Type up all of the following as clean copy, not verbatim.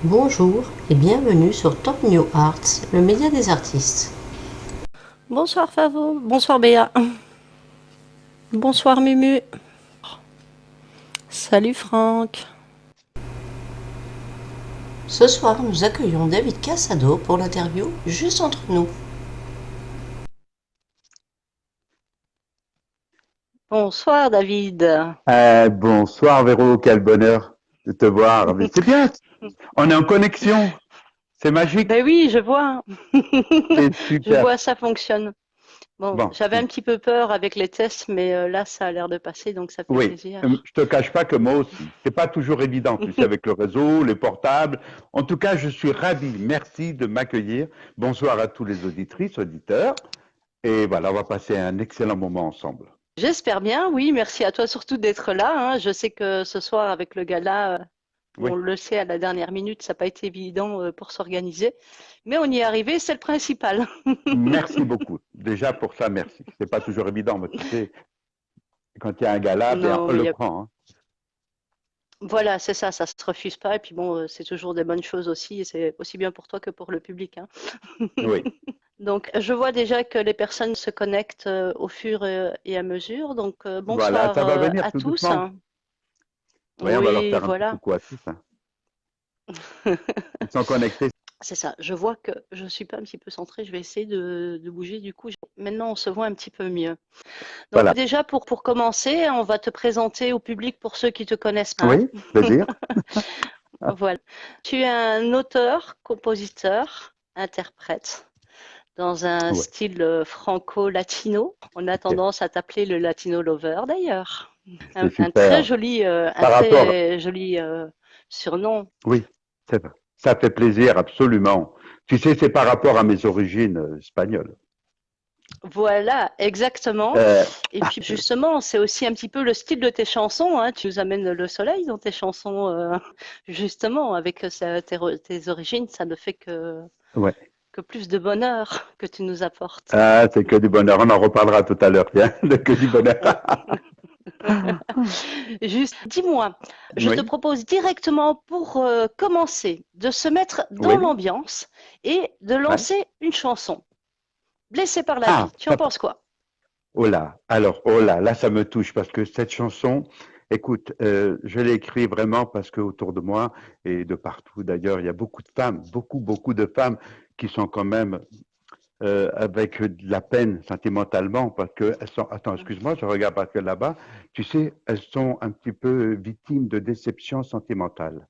Bonjour et bienvenue sur Top New Arts, le média des artistes. Bonsoir Favo, bonsoir Béa, bonsoir Mumu, salut Franck. Ce soir, nous accueillons David Casado pour l'interview Juste entre nous. Bonsoir David. Bonsoir Véro, quel bonheur de te voir. Mais c'est bien, on est en connexion, c'est magique, Ben oui, je vois, c'est je super. vois, ça fonctionne. Bon, Bon, j'avais un petit peu peur avec les tests, mais là ça a l'air de passer, donc ça fait oui, plaisir. je te cache pas que moi aussi, c'est pas toujours évident, tu sais, avec le réseau, les portables. En tout cas, je suis ravi, merci de m'accueillir. Bonsoir à tous les auditrices, auditeurs. Et voilà, on va passer un excellent moment ensemble. J'espère bien, oui, merci à toi surtout d'être là, hein. Je sais que ce soir avec le gala, Oui, on le sait à la dernière minute, ça n'a pas été évident pour s'organiser, mais on y est arrivé, c'est le principal. merci beaucoup. Déjà pour ça, merci. C'est pas toujours évident, mais tu sais, quand il y a un gala, bien, Non, on mais il le y a prend, hein. Voilà, c'est ça se refuse pas et puis bon, c'est toujours des bonnes choses aussi et c'est aussi bien pour toi que pour le public, hein. Oui, Donc je vois déjà que les personnes se connectent, au fur, et à mesure donc voilà, bonsoir, ça va venir à tout tous, doucement. hein. Oui, on va leur Oui, faire un petit voilà. coucou à tous, hein. Ils sont connectés. C'est ça. Je vois que je suis pas un petit peu centrée, je vais essayer de bouger du coup. Maintenant on se voit un petit peu mieux. Donc Voilà. déjà pour commencer, on va te présenter au public pour ceux qui te connaissent pas, hein. Oui, plaisir. Voilà. Tu es un auteur, compositeur, interprète dans un Oui, style franco-latino. On a ok. tendance à t'appeler le latino lover d'ailleurs. C'est Un très super. joli, Par rapport, surnom. oui, c'est vrai. Ça fait plaisir, absolument. Tu sais, c'est par rapport à mes origines espagnoles. Voilà, exactement. Euh, Et puis justement, c'est aussi un petit peu le style de tes chansons, hein. Tu nous amènes le soleil dans tes chansons, justement, avec tes origines, ça ne fait ouais. que plus de bonheur que tu nous apportes. Ah, c'est que du bonheur. On en reparlera tout à l'heure, tiens, de que du bonheur. Juste, dis-moi, je te Oui, propose directement pour commencer de se mettre dans oui, l'ambiance et de ouais. lancer une chanson. Blessé par la Ah, vie, tu en penses quoi? oh là, alors, oh là, ça me touche parce que cette chanson, écoute, je l'ai écrite vraiment parce que autour de moi et de partout d'ailleurs, il y a beaucoup de femmes, beaucoup de femmes qui sont quand même avec de la peine sentimentalement parce que elles sont, attends, excuse-moi, je regarde parce que là-bas, tu sais, elles sont un petit peu victimes de déception sentimentale.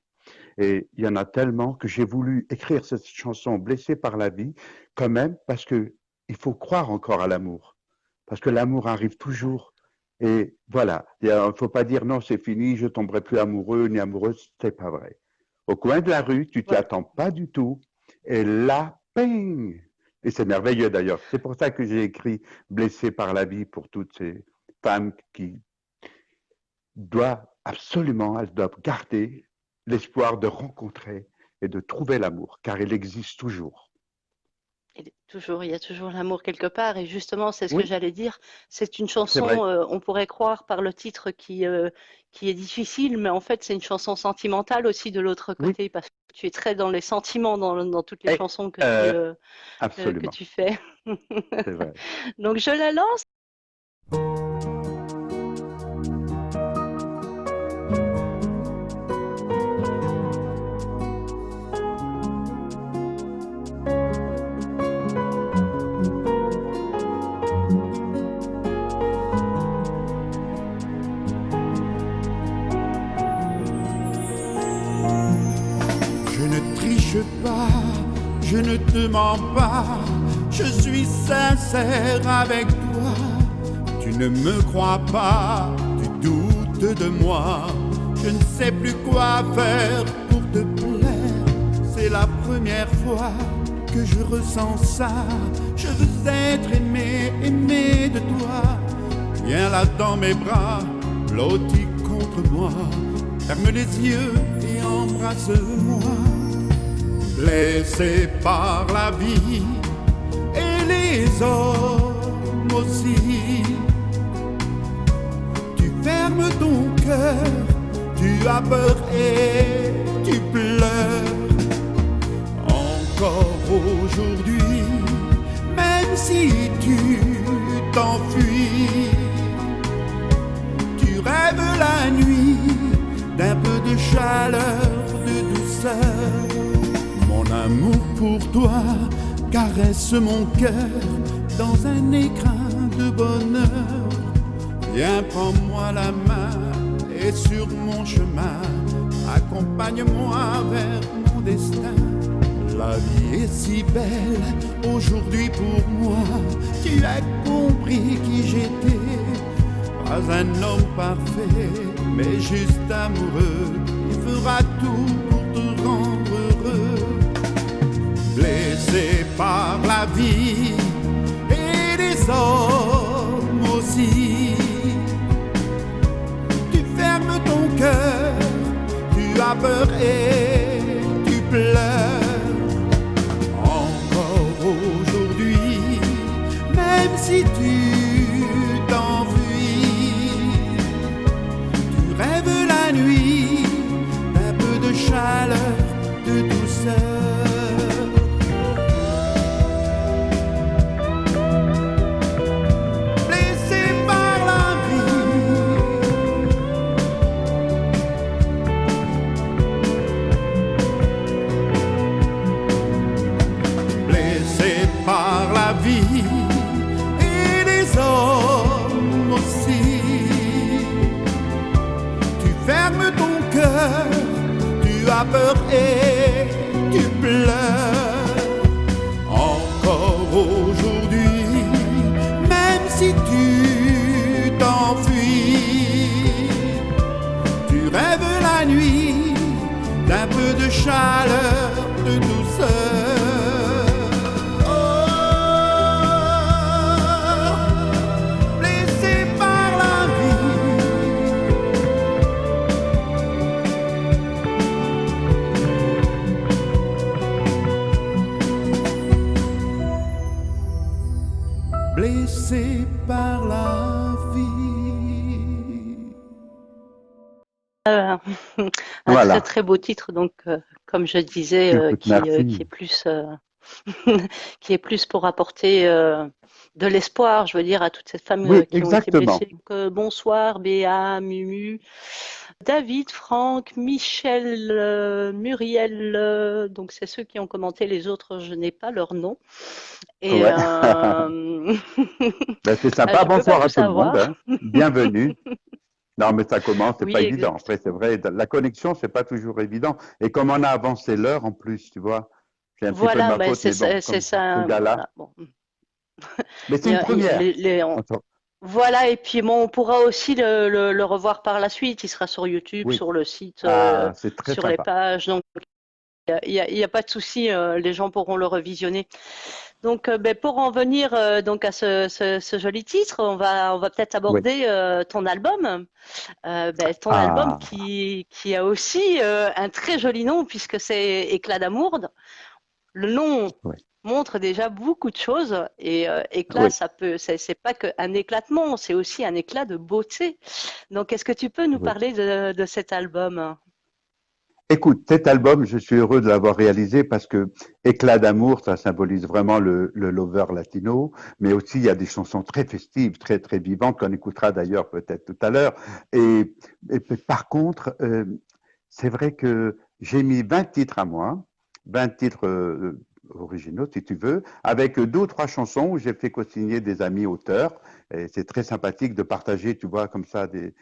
Et il y en a tellement que j'ai voulu écrire cette chanson blessée par la vie quand même parce que il faut croire encore à l'amour. Parce que l'amour arrive toujours. Et voilà, il ne faut pas dire non, c'est fini, je tomberai plus amoureux ni amoureuse, c'est pas vrai. Au coin de la rue, tu t'y Voilà. attends pas du tout, et là, ping! Et c'est merveilleux d'ailleurs. C'est pour ça que j'ai écrit Blessé par la vie pour toutes ces femmes qui doivent absolument, elles doivent garder l'espoir de rencontrer et de trouver l'amour, car il existe toujours. Il y a toujours l'amour quelque part, et justement, c'est ce que Oui, j'allais dire. C'est une c'est vrai. chanson, on pourrait croire par le titre qui est difficile, mais en fait, c'est une chanson sentimentale aussi de l'autre Oui, côté, parce que tu es très dans les sentiments dans toutes les et, chansons euh, que absolument, tu fais. c'est vrai. Donc, je la lance. Je ne triche pas, je ne te mens pas, je suis sincère avec toi. Tu ne me crois pas, tu doutes de moi. Je ne sais plus quoi faire pour te plaire. C'est la première fois que je ressens ça. Je veux être aimé, aimé de toi. Viens là dans mes bras, blotti contre moi. Ferme les yeux et embrasse-moi. Blessé par la vie et les hommes aussi. Tu fermes ton cœur, tu as peur et tu pleures. chaleur, de douceur. Mon amour pour toi caresse mon cœur dans un écrin de bonheur. Viens, prends-moi la main et sur mon chemin, accompagne-moi vers mon destin. La vie est si belle aujourd'hui pour moi. Tu as compris qui j'étais. Pas un homme parfait, mais juste amoureux. Il fera tout pour te rendre heureux. Blessé par la vie et les hommes aussi, tu fermes ton cœur, tu as peur et tu pleures. Encore aujourd'hui, même si tu t'enfuis, tu rêves la nuit d'un peu de chaleur, de douceur. Et les hommes aussi, tu fermes ton cœur, tu as peur et tu pleures. Encore aujourd'hui, même si tu t'enfuis, tu rêves la nuit d'un peu de chaleur, de douceur. Blessé par la vie. Un Voilà. très très beau titre, donc comme je disais, Écoute, qui merci. est plus qui est plus pour apporter de l'espoir, je veux dire, à toutes ces femmes Oui, qui ont été exactement. blessées. Donc, bonsoir Béa, Mumu, David, Franck, Michel, Muriel, donc c'est ceux qui ont commenté, les autres je n'ai pas leur nom. Et Ouais. Ben, c'est sympa. je peux Bonsoir pas à tout tout le monde. savoir. Hein. Bienvenue. Non, mais ça commence, c'est Oui, pas évident. exact. Après, c'est vrai, la connexion, c'est pas toujours évident. Et comme on a avancé l'heure en plus, tu vois, c'est un petit peu de Voilà, ma mais faute, mais bon, c'est comme ce ça. gars-là. Voilà, bon. Mais c'est une première. Voilà, et puis bon, on pourra aussi le revoir par la suite. Il sera sur YouTube, Oui. sur le site, Ah, c'est très sur les sympa. pages. Donc, il y a pas de souci, les gens pourront le revisionner. Donc, pour en venir donc à ce joli titre, on va peut-être aborder ton album. Ton album qui a aussi un très joli nom puisque c'est Éclat d'amour. Le nom montre déjà beaucoup de choses et éclat, c'est pas qu'un éclatement, c'est aussi un éclat de beauté. Donc, est-ce que tu peux nous parler de cet album? Écoute, cet album, je suis heureux de l'avoir réalisé parce que Éclat d'amour, ça symbolise vraiment le lover latino, mais aussi il y a des chansons très festives, très très vivantes qu'on écoutera d'ailleurs peut-être tout à l'heure. Et par contre, c'est vrai que j'ai mis 20 titres à moi, 20 titres originaux si tu veux, avec 2 ou 3 chansons où j'ai fait co-signer des amis auteurs. Et c'est très sympathique de partager, tu vois, comme ça des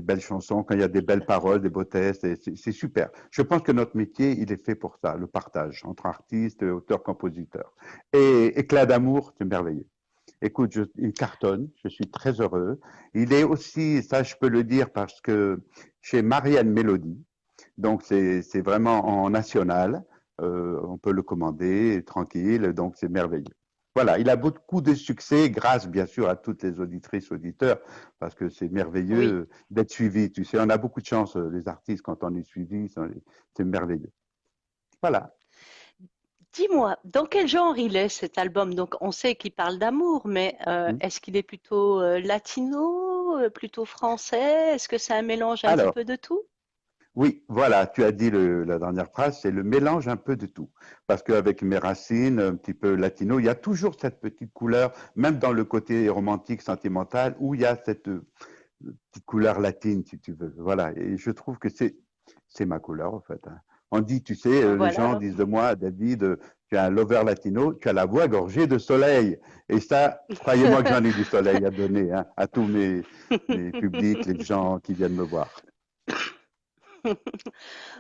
belles chansons, quand il y a des belles paroles, des beaux textes, c'est super. Je pense que notre métier, il est fait pour ça, le partage entre artistes, auteurs, compositeurs. Et Éclat d'amour, c'est merveilleux. Écoute, il cartonne, je suis très heureux. Il est aussi, ça je peux le dire, parce que chez Marianne Mélodie, donc c'est vraiment en national, on peut le commander tranquille, donc c'est merveilleux. Voilà, il a beaucoup de succès grâce bien sûr à toutes les auditrices, auditeurs, parce que c'est merveilleux d'être suivi. Tu sais, on a beaucoup de chance, les artistes, quand on est suivi, c'est merveilleux. Voilà. Dis-moi, dans quel genre il est cet album? Donc, on sait qu'il parle d'amour, mais est-ce qu'il est plutôt latino, plutôt français? Est-ce que c'est un mélange un petit peu de tout? Oui, voilà, tu as dit la dernière phrase, c'est le mélange un peu de tout. Parce qu'avec mes racines, un petit peu latino, il y a toujours cette petite couleur, même dans le côté romantique, sentimental, où il y a cette petite couleur latine, si tu veux. Voilà, et je trouve que c'est ma couleur, en fait. Hein. On dit, tu sais, Voilà. les gens disent de moi, David, tu es un lover latino, tu as la voix gorgée de soleil. Et ça, croyez-moi que j'en ai du soleil à donner hein, à tous mes publics, les gens qui viennent me voir.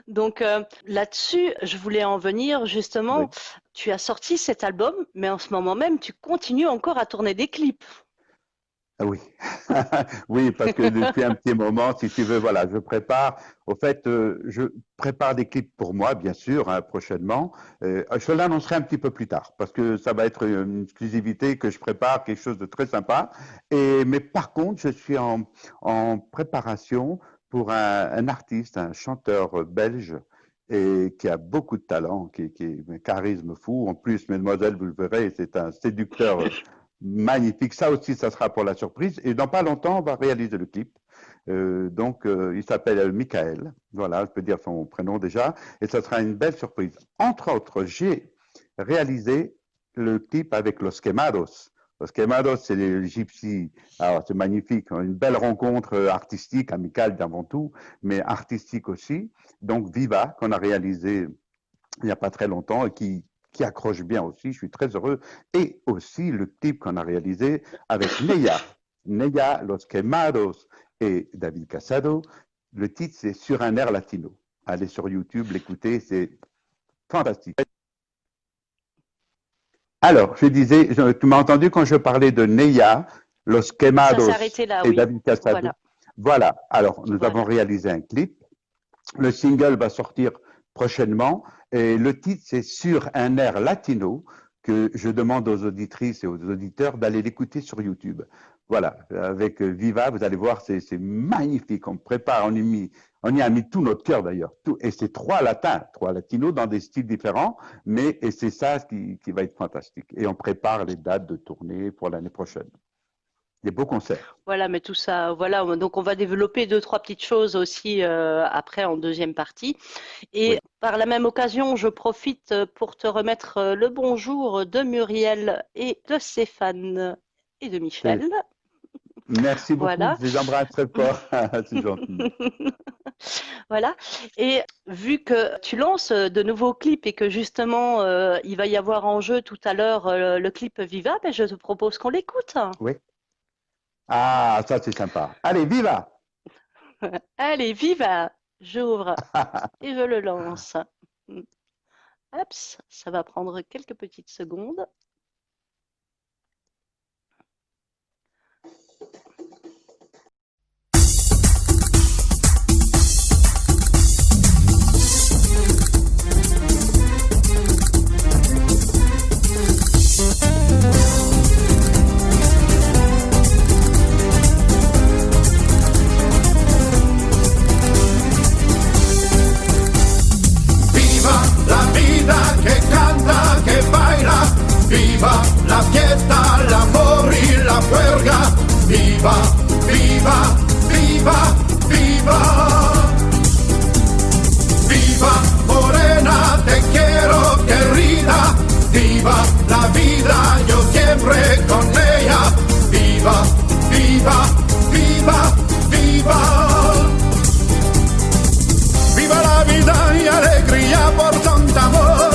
Donc là-dessus, je voulais en venir justement. Oui. Tu as sorti cet album, mais en ce moment même, tu continues encore à tourner des clips. Ah oui, oui, parce que depuis un petit moment, si tu veux, voilà, je prépare. Au fait, je prépare des clips pour moi, bien sûr, hein, prochainement. Je l'annoncerai un petit peu plus tard, parce que ça va être une exclusivité que je prépare, quelque chose de très sympa. Mais par contre, je suis en préparation pour un artiste, un chanteur belge, et qui a beaucoup de talent, qui est un charisme fou. En plus, mesdemoiselles, vous le verrez, c'est un séducteur magnifique. Ça aussi, ça sera pour la surprise. Et dans pas longtemps, on va réaliser le clip. Il s'appelle Michael. Voilà, je peux dire son prénom déjà. Et ça sera une belle surprise. Entre autres, j'ai réalisé le clip avec Los Quemados. Los Quemados, c'est les gypsies. Alors, c'est magnifique. Une belle rencontre artistique, amicale avant tout, mais artistique aussi. Donc, Viva, qu'on a réalisé il n'y a pas très longtemps et qui accroche bien aussi, je suis très heureux. Et aussi le clip qu'on a réalisé avec Neya, Los Quemados et David Casado. Le titre, c'est Sur un air latino. Allez sur YouTube, l'écoutez, c'est fantastique. Alors, je disais, tu m'as entendu quand je parlais de Neya, Los Quemados là, et oui. David Casado. Voilà. Alors, nous avons réalisé un clip. Le single va sortir prochainement. Et le titre, c'est Sur un air latino, que je demande aux auditrices et aux auditeurs d'aller l'écouter sur YouTube. Voilà, avec Viva, vous allez voir, c'est magnifique. On prépare, on y a mis tout notre cœur d'ailleurs. Et c'est trois latinos dans des styles différents, et c'est ça qui va être fantastique. Et on prépare les dates de tournée pour l'année prochaine. Des beaux concerts. Voilà, mais tout ça, voilà. Donc, on va développer 2-3 petites choses aussi après en deuxième partie. Et oui. Par la même occasion, je profite pour te remettre le bonjour de Muriel et de Stéphane et de Michel. Merci beaucoup. Voilà. Je les embrasse très fort. C'est gentil. Voilà. Et vu que tu lances de nouveaux clips et que justement, il va y avoir en jeu tout à l'heure le clip Viva, ben, je te propose qu'on l'écoute. Oui. Ah, ça c'est sympa. Allez, Viva! Allez, Viva! J'ouvre et je le lance. Hop, ça va prendre quelques petites secondes. Viva la fiesta, el amor y la juerga. Viva, viva, viva, viva. Viva, morena, te quiero, querida. Viva la vida, yo siempre con ella. Viva, viva, viva, viva. Viva la vida y alegría por tanto amor.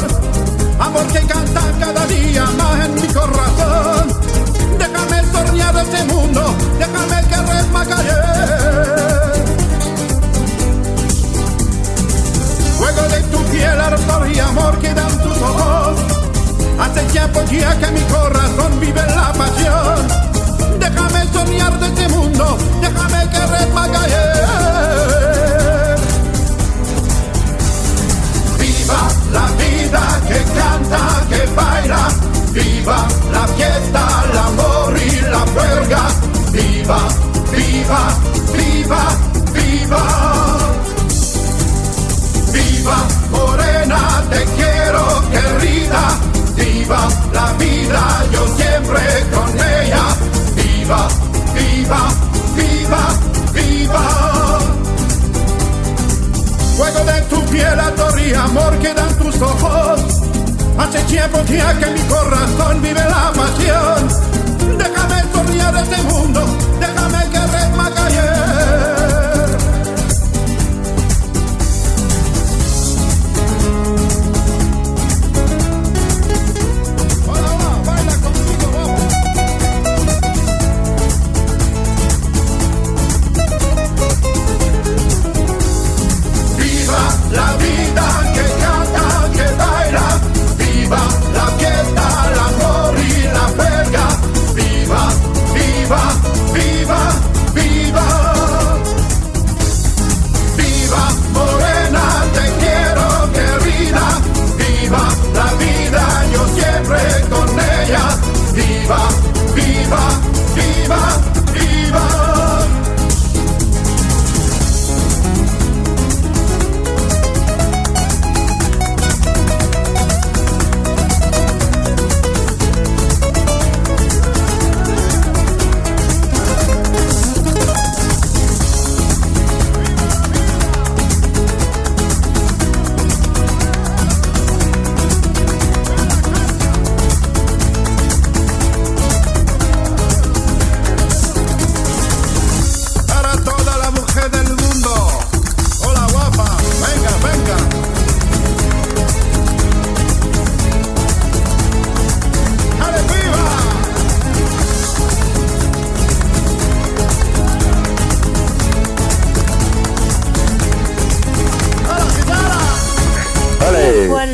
Amor que canta cada día más en mi corazón. Déjame soñar de este mundo, déjame que resmacalle. Fuego de tu piel, ardor y amor que dan tus ojos. Hace tiempo ya que mi corazón vive en la pasión. Déjame soñar de este mundo, déjame que resmacalle. Viva la vida que canta, que baila. Viva la fiesta, el amor y la juerga. Viva, viva, viva, viva. Viva, morena, te quiero, querida. Viva la vida, yo siempre con ella. Viva, viva, viva, viva. Fuego de tu piel, ardor y amor que dan tus ojos. Hace tiempo ya que mi corazón vive la pasión. Déjame soñar este mundo, déjame que resmacalle.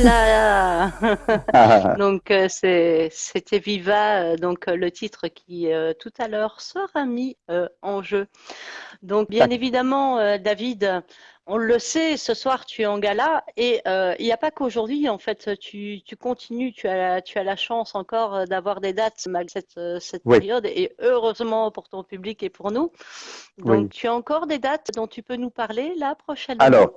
Voilà. Ah, Donc c'était Viva, le titre qui tout à l'heure sera mis en jeu. Donc bien d'accord. évidemment, David, on le sait, ce soir tu es en gala et il n'y a pas qu'aujourd'hui, en fait, tu continues, tu as la chance encore d'avoir des dates malgré cette Oui, période et heureusement pour ton public et pour nous. Donc oui. tu as encore des dates dont tu peux nous parler là prochainement? Alors,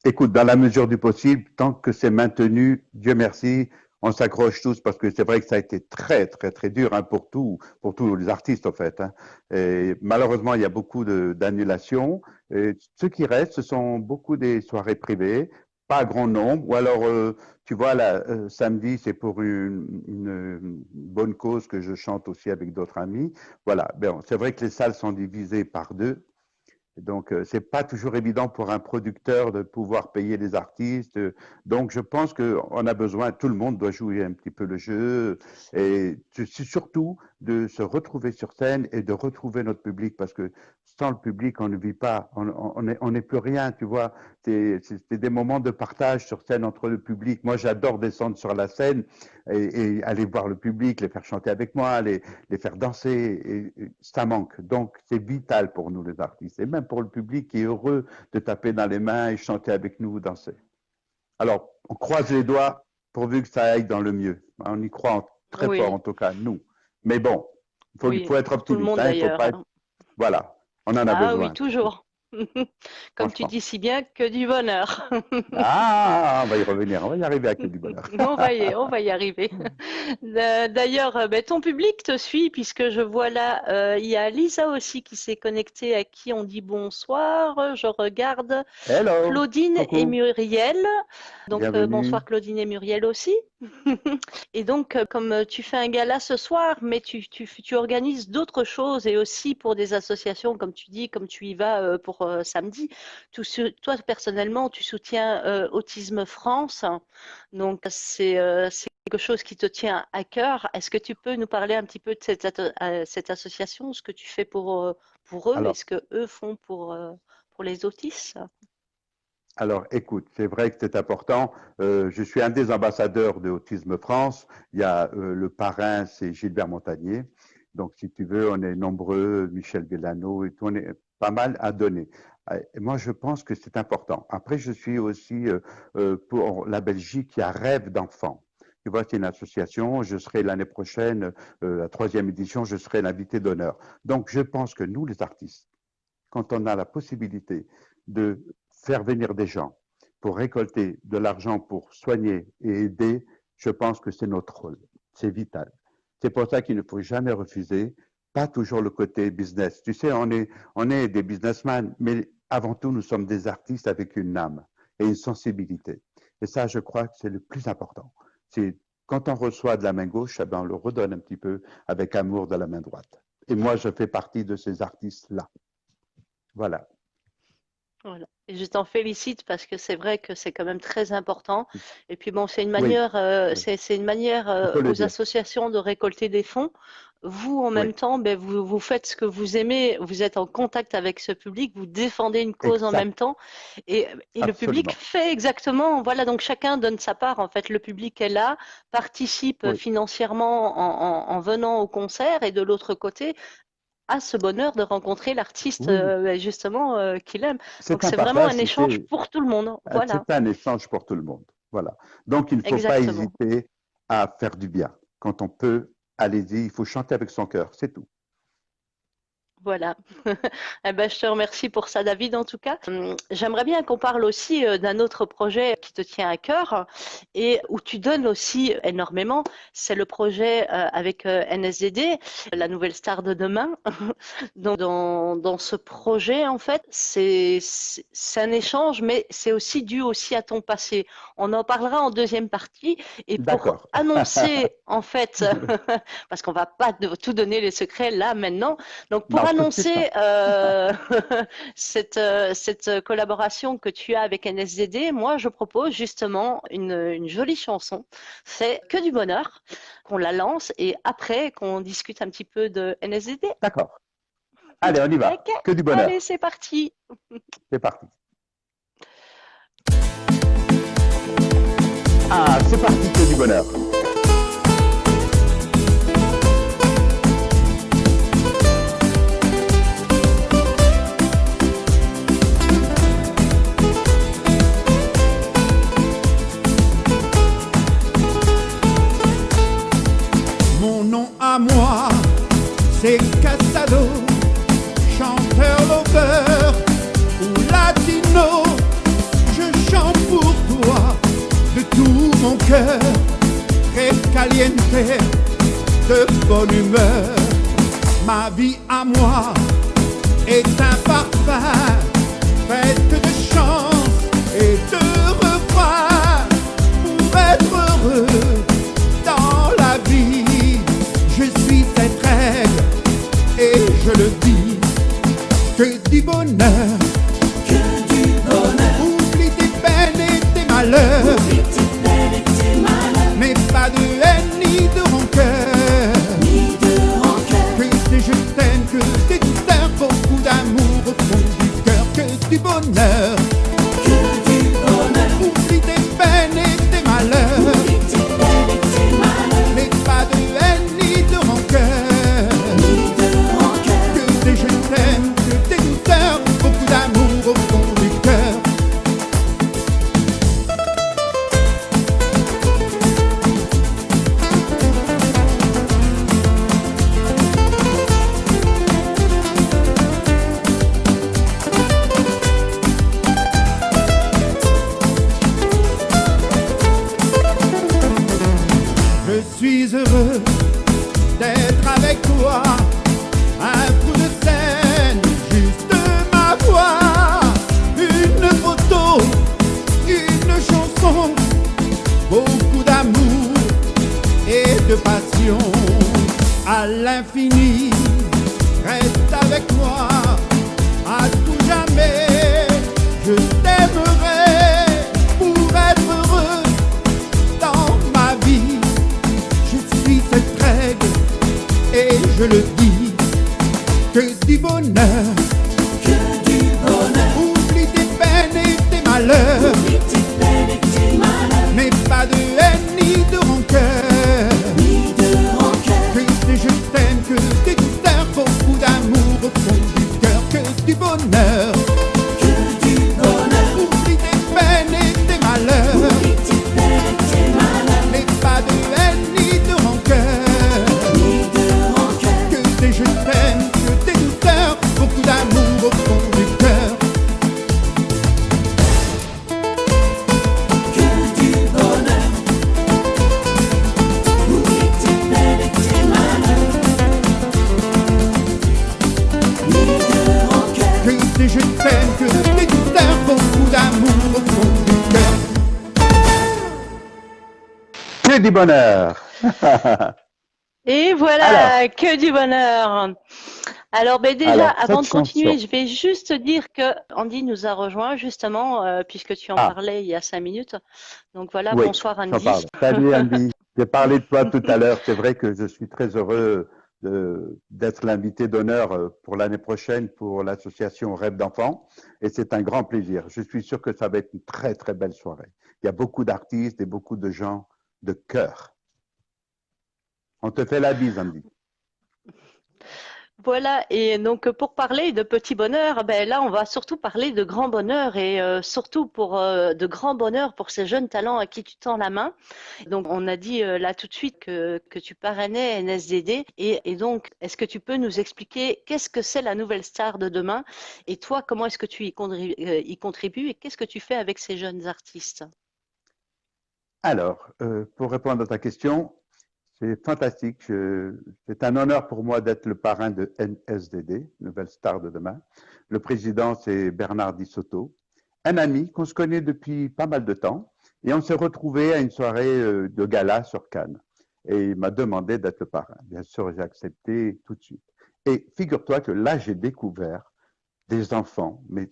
écoute, dans la mesure du possible, tant que c'est maintenu, Dieu merci, on s'accroche tous parce que c'est vrai que ça a été très, très, très dur hein, pour tous les artistes en fait. Hein. Et malheureusement, il y a beaucoup d'annulations. Et ce qui reste, ce sont beaucoup des soirées privées, pas grand nombre. Ou alors, tu vois, là, samedi, c'est pour une bonne cause que je chante aussi avec d'autres amis. Voilà. Bon, c'est vrai que les salles sont divisées par deux. Donc, c'est pas toujours évident pour un producteur de pouvoir payer les artistes. Donc, je pense qu'on a besoin, tout le monde doit jouer un petit peu le jeu et c'est surtout de se retrouver sur scène et de retrouver notre public parce que sans le public, on ne vit pas, on n'est plus rien, tu vois. C'est des moments de partage sur scène entre le public. Moi, j'adore descendre sur la scène et aller voir le public, les faire chanter avec moi, les faire danser. Et ça manque. Donc, c'est vital pour nous, les artistes, et même pour le public qui est heureux de taper dans les mains et chanter avec nous, danser. Alors, on croise les doigts pourvu que ça aille dans le mieux. On y croit très fort, Oui, en tout cas, nous. Mais bon, il oui, faut être pour tout le optimiste. monde Hein, il faut d'ailleurs, pas être... hein. Voilà, on en a Ah oui, besoin, toujours. Comme tu franchement. dis si bien, que du bonheur. Ah, on va y revenir, on va y arriver à que du bonheur. On va y arriver. D'ailleurs, ton public te suit puisque je vois là, il y a Lisa aussi qui s'est connectée à qui on dit bonsoir. Je regarde Hello, Claudine et coucou, Muriel. Donc, bienvenue. bonsoir Claudine et Muriel aussi. Et donc, comme tu fais un gala ce soir, mais tu organises d'autres choses et aussi pour des associations, comme tu dis, comme tu y vas pour samedi. Toi, personnellement, tu soutiens Autisme France. Donc, c'est quelque chose qui te tient à cœur. Est-ce que tu peux nous parler un petit peu de cette association, ce que tu fais pour eux et Alors, ce que eux font pour les autistes? Alors, écoute, c'est vrai que c'est important. Je suis un des ambassadeurs de Autisme France. Il y a le parrain, c'est Gilbert Montagnier. Donc, si tu veux, on est nombreux, Michel Villano et tout, on est pas mal à donner. Et moi, je pense que c'est important. Après, je suis aussi pour la Belgique qui a Rêve d'enfants. Tu vois, c'est une association. Je serai l'année prochaine, la troisième édition, je serai l'invité d'honneur. Donc, je pense que nous, les artistes, quand on a la possibilité de faire venir des gens pour récolter de l'argent pour soigner et aider, je pense que c'est notre rôle. C'est vital. C'est pour ça qu'il ne faut jamais refuser, pas toujours le côté business. Tu sais, on est des businessmen, mais avant tout, nous sommes des artistes avec une âme et une sensibilité. Et ça, je crois que c'est le plus important. C'est quand on reçoit de la main gauche, eh ben, on le redonne un petit peu avec amour de la main droite. Et moi, je fais partie de ces artistes-là. Voilà. Voilà. Et je t'en félicite parce que c'est vrai que c'est quand même très important. Et puis bon, c'est une Oui, manière, oui, c'est une manière il faut le aux dire. associations de récolter des fonds. Vous, en Oui, même temps, ben, vous faites ce que vous aimez, vous êtes en contact avec ce public, vous défendez une cause en même exact, temps. Et le public absolument. fait exactement, voilà, donc chacun donne sa part. En fait, le public est là, participe Oui, financièrement en venant au concert et de l'autre côté, a ce bonheur de rencontrer l'artiste oui, justement qu'il aime. Donc c'est un c'est vraiment un partage, tu échange sais, pour tout le monde. Voilà, c'est un échange pour tout le monde. Voilà. Donc, il ne faut pas exactement. hésiter à faire du bien. Quand on peut, allez-y, il faut chanter avec son cœur, c'est tout. Voilà. Eh ben, je te remercie pour ça, David, en tout cas. J'aimerais bien qu'on parle aussi d'un autre projet qui te tient à cœur et où tu donnes aussi énormément. C'est le projet avec NSDD, la nouvelle star de demain. Donc, dans ce projet, en fait, c'est un échange, mais c'est aussi dû aussi à ton passé. On en parlera en deuxième partie. Et pour D'accord. annoncer, en fait, parce qu'on va pas tout donner les secrets là maintenant, donc pour Non, tout de suite, non. annoncer cette collaboration que tu as avec NSDD, moi je propose justement une jolie chanson. C'est Que du bonheur, qu'on la lance et après qu'on discute un petit peu de NSDD. D'accord. Allez, on y va. Ok, Que du allez, bonheur. c'est parti. C'est parti. c'est parti, que du bonheur. Mon nom à moi, c'est Casado, chanteur lover ou latino. Je chante pour toi de tout mon cœur, très caliente, de bonne humeur. Ma vie à moi est un parfum, faite de chance et de refrains. Pour être heureux dans la vie, je suis cette règle et je le dis, que du bonheur, oublie tes peines et tes malheurs, mais pas de haine ni de rancœur, que des je t'aime, que des douceurs, beaucoup d'amour au fond du cœur, que du bonheur, oublie tes peines et tes malheurs, mais pas de haine ni de rancœur, que des je t'aime, que des douceurs, beaucoup d'amour au fond du cœur. Je suis heureux d'être avec toi, un coup de scène, juste ma voix, une photo, une chanson, beaucoup d'amour et de passion. À l'infini, reste avec moi, à tout jamais, je t'aimerai pour être heureux dans ma vie. Je suis cette règle et je le dis, que du bonheur, oublie tes peines et tes malheurs, mais pas de haine ni de rancœur, que des je t'aime, que des douceurs, beaucoup d'amour au fond du cœur, que du bonheur, oublie tes peines et tes malheurs, mais pas de haine ni de rancœur, que des je t'aime, que des douceurs, beaucoup d'amour au fond du cœur. Que des je t'aime, que des douceurs, beaucoup d'amour au fond du cœur. Que du bonheur. Et voilà, que du bonheur. Alors, ben déjà, Alors, avant de cette continuer, chanson. je vais juste dire que Andy nous a rejoint justement, puisque tu en Ah. parlais il y a 5 minutes. Donc voilà, Oui, bonsoir j'en Andy. parle. Salut Andy, j'ai parlé de toi tout à l'heure. C'est vrai que je suis très heureux d'être l'invité d'honneur pour l'année prochaine pour l'association Rêve d'enfants. Et c'est un grand plaisir. Je suis sûr que ça va être une très, très belle soirée. Il y a beaucoup d'artistes et beaucoup de gens de cœur. On te fait la bise, Andy. Voilà, et donc pour parler de petit bonheur, ben là on va surtout parler de grand bonheur et surtout pour de grand bonheur pour ces jeunes talents à qui tu tends la main. Donc on a dit là tout de suite que tu parrainais NSDD et donc est-ce que tu peux nous expliquer qu'est-ce que c'est la nouvelle star de demain et toi comment est-ce que tu y contribues et qu'est-ce que tu fais avec ces jeunes artistes? Alors, pour répondre à ta question, c'est fantastique. C'est un honneur pour moi d'être le parrain de NSDD, Nouvelle Star de Demain. Le président, c'est Bernard Di Sotto, un ami qu'on se connaît depuis pas mal de temps. Et on s'est retrouvés à une soirée de gala sur Cannes. Et il m'a demandé d'être le parrain. Bien sûr, j'ai accepté tout de suite. Et figure-toi que là, j'ai découvert des enfants, mais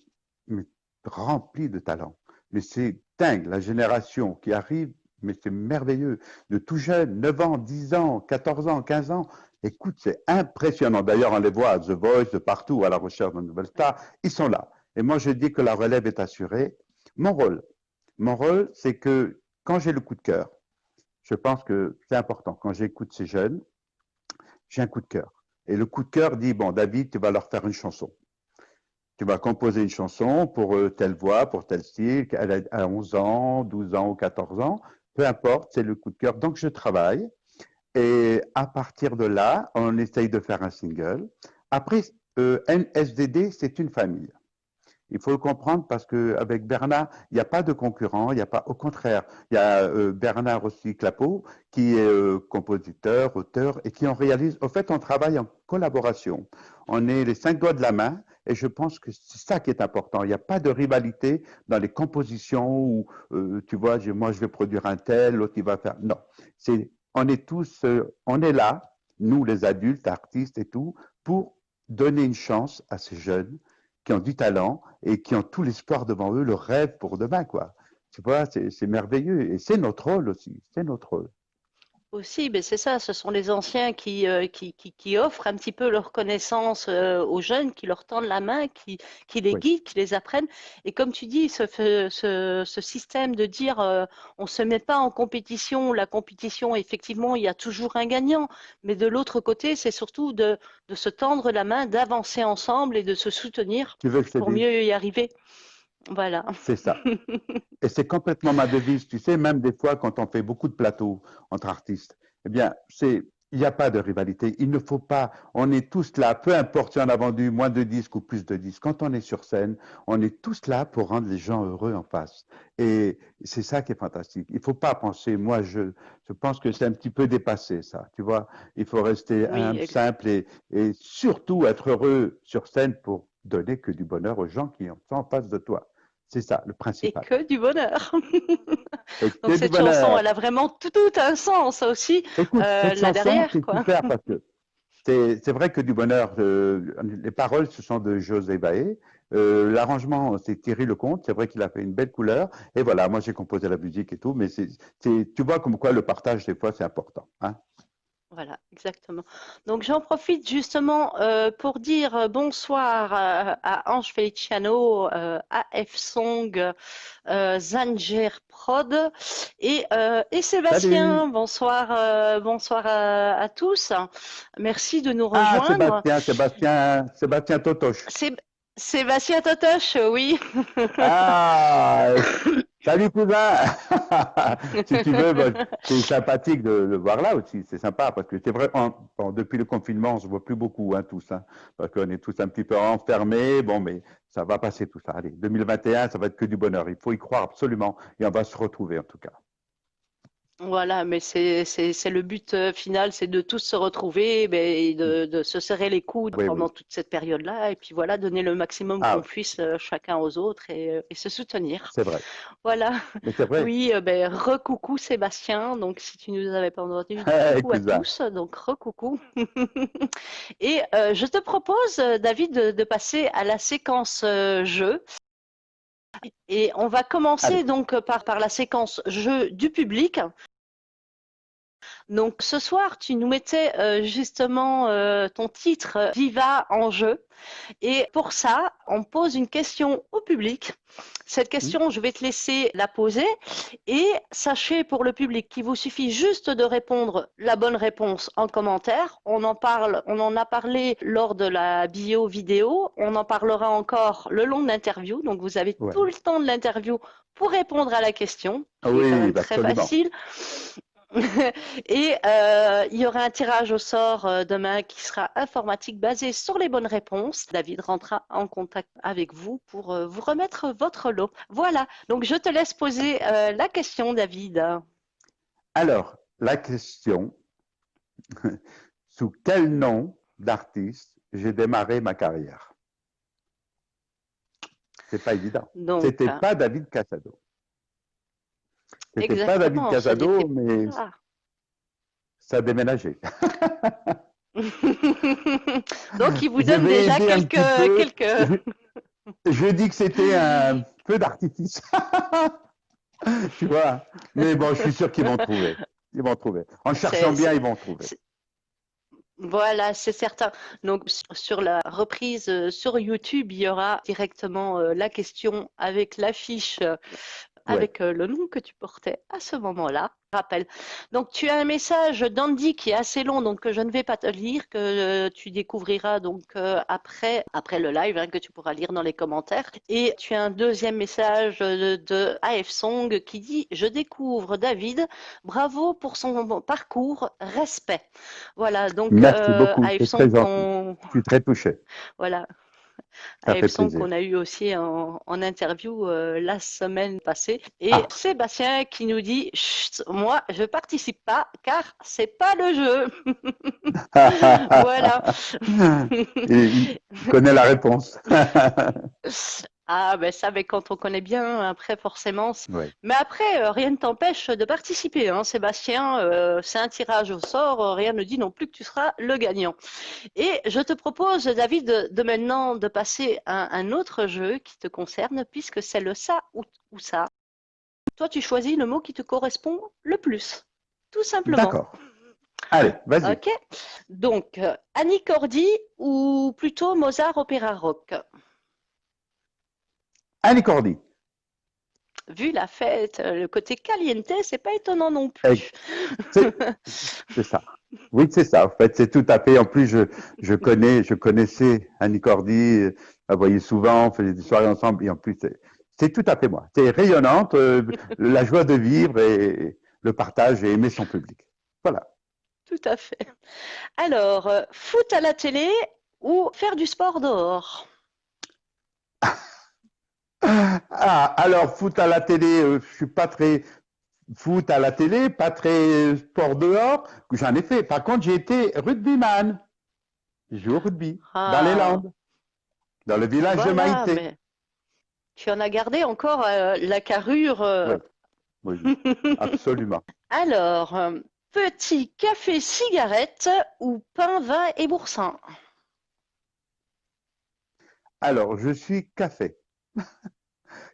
remplis de talent. Mais c'est dingue, la génération qui arrive, mais c'est merveilleux. De tout jeune, 9 ans, 10 ans, 14 ans, 15 ans. Écoute, c'est impressionnant. D'ailleurs, on les voit à The Voice, de partout, à la recherche de nouvelles stars. Ils sont là. Et moi, je dis que la relève est assurée. Mon rôle, c'est que quand j'ai le coup de cœur, je pense que c'est important. Quand j'écoute ces jeunes, j'ai un coup de cœur. Et le coup de cœur dit, bon, David, tu vas leur faire une chanson. Tu vas composer une chanson pour telle voix, pour tel style, à 11 ans, 12 ans ou 14 ans, peu importe, c'est le coup de cœur. Donc, je travaille et à partir de là, on essaye de faire un single. Après, NSDD, c'est une famille. Il faut le comprendre parce qu'avec Bernard, il n'y a pas de concurrent, il n'y a pas, au contraire, il y a Bernard aussi Clapeau qui est compositeur, auteur et qui en réalise. Au fait, on travaille en collaboration. On est les 5 doigts de la main et je pense que c'est ça qui est important. Il n'y a pas de rivalité dans les compositions où, tu vois, moi je vais produire un tel, l'autre il va faire. Non, on est tous, on est là, nous les adultes, artistes et tout, pour donner une chance à ces jeunes qui ont du talent et qui ont tout l'espoir devant eux, le rêve pour demain, quoi. Tu vois, c'est merveilleux. Et c'est notre rôle aussi, c'est notre rôle. Aussi, mais c'est ça, ce sont les anciens qui offrent un petit peu leur connaissance aux jeunes, qui leur tendent la main, qui les Oui. guident, qui les apprennent. Et comme tu dis, ce système de dire on ne se met pas en compétition, la compétition, effectivement, il y a toujours un gagnant, mais de l'autre côté, c'est surtout de se tendre la main, d'avancer ensemble et de se soutenir Tu veux que je te pour dise? mieux y arriver. Voilà. C'est ça. Et c'est complètement ma devise. Tu sais, même des fois, quand on fait beaucoup de plateaux entre artistes, eh bien, il n'y a pas de rivalité. Il ne faut pas, on est tous là, peu importe si on a vendu moins de disques ou plus de disques. Quand on est sur scène, on est tous là pour rendre les gens heureux en face. Et c'est ça qui est fantastique. Il ne faut pas penser, moi, je pense que c'est un petit peu dépassé, ça. Tu vois, il faut rester Oui, humble, simple et surtout être heureux sur scène pour donner que du bonheur aux gens qui sont en face de toi. C'est ça, le et principal. que du bonheur. Et Donc que du cette chanson, bonheur. elle a vraiment tout un sens aussi Écoute, cette là chanson, derrière, c'est quoi. super parce que c'est vrai que du bonheur. Les paroles, ce sont de José Baé. L'arrangement, c'est Thierry Lecomte. C'est vrai qu'il a fait une belle couleur. Et voilà, moi, j'ai composé la musique et tout. Mais tu vois comme quoi le partage, des fois, c'est important. Hein. Voilà, exactement. Donc j'en profite justement pour dire bonsoir à Ange Feliciano, AF Song, Zanger Prod et Salut! Sébastien. Bonsoir, bonsoir à tous. Merci de nous Ah, rejoindre. Sébastien Totoche. Sébastien Totoche, oui. Ah, salut cousin! Si tu veux, bah, c'est sympathique de le voir là aussi. C'est sympa parce que c'est vrai, bon, depuis le confinement, on se voit plus beaucoup, hein, tous, hein, parce qu'on est tous un petit peu enfermés. Bon, mais ça va passer tout ça. Allez, 2021, ça va être que du bonheur. Il faut y croire absolument et on va se retrouver en tout cas. Voilà, mais c'est le but final, c'est de tous se retrouver et de se serrer les coudes Oui, pendant oui. toute cette période-là, et puis voilà, donner le maximum Ah, qu'on oui, puisse chacun aux autres et se soutenir. c'est vrai. Voilà, Mais c'est vrai. oui, ben, recoucou Sébastien, donc si tu nous avais pas entendu, coucou à Cousin. tous, donc recoucou. Et je te propose, David, de passer à la séquence jeu. Et on va commencer Allez. donc par la séquence jeu du public. Donc ce soir, tu nous mettais justement ton titre Diva en jeu. Et pour ça, on pose une question au public. Cette question, je vais te laisser la poser. Et sachez pour le public qu'il vous suffit juste de répondre la bonne réponse en commentaire. On en a parlé lors de la bio vidéo. On en parlera encore le long de l'interview. Donc vous avez Ouais. tout le temps de l'interview pour répondre à la question, qui est quand Oui, même bah, très absolument. facile. Et il y aura un tirage au sort demain qui sera informatique basé sur les bonnes réponses. David rentrera en contact avec vous pour vous remettre votre lot. Voilà, donc je te laisse poser la question, David. Alors, la question, sous quel nom d'artiste j'ai démarré ma carrière? C'est pas évident. Donc, C'était pas David Casado. C'était pas David exactement, ce Casado, n'était mais pas. ça a déménagé. Donc, il vous Je donne vais déjà aider un petit peu. quelques... Je dis que c'était un peu d'artifice. Tu vois. Mais bon, je suis sûr qu'ils vont trouver. Ils vont trouver. En cherchant bien, ils vont trouver. Voilà, c'est certain. Donc, sur la reprise sur YouTube, il y aura directement la question avec l'affiche avec le nom que tu portais à ce moment-là. Rappel. Donc, tu as un message d'Andy qui est assez long, donc que je ne vais pas te lire, que tu découvriras donc après le live, hein, que tu pourras lire dans les commentaires. Et tu as un deuxième message de AF Song qui dit: Je découvre David, bravo pour son parcours, respect. Voilà, donc Merci beaucoup, AF c'est très Song, gentil. Je suis très touché. voilà. Ça fait AF Song plaisir. qu'on a eu aussi en interview la semaine passée. Et Ah. Sébastien qui nous dit: Chut, moi, je participe pas car c'est pas le jeu. Voilà. Il connaît la réponse. Ah, ben ça, mais quand on connaît bien, après, forcément. Oui. Mais après, rien ne t'empêche de participer, hein, Sébastien. C'est un tirage au sort. Rien ne dit non plus que tu seras le gagnant. Et je te propose, David, de maintenant de passer à un autre jeu qui te concerne, puisque c'est le ça ou ça. Toi, tu choisis le mot qui te correspond le plus, tout simplement. D'accord. Allez, vas-y. Ok. Donc, Annie Cordy ou plutôt Mozart Opéra Rock? Annie Cordy. Vu la fête, le côté caliente, c'est pas étonnant non plus. C'est ça. Oui, c'est ça. En fait, c'est tout à fait. En plus, je connaissais Annie Cordy. Je la voyais souvent, on faisait des soirées ensemble. Et en plus, c'est tout à fait moi. C'est rayonnante, la joie de vivre et le partage et aimer son public. Voilà. Tout à fait. Alors, foot à la télé ou faire du sport dehors? Ah, alors, foot à la télé, je suis pas très foot à la télé, pas très sport dehors. J'en ai fait. Par contre, j'ai été rugbyman. J'ai joué au rugby dans les Landes, dans le village de Voilà, Maïté. mais tu en as gardé encore la carrure. Oui, absolument. Alors, petit café cigarette ou pain, vin et boursin? Alors, je suis café.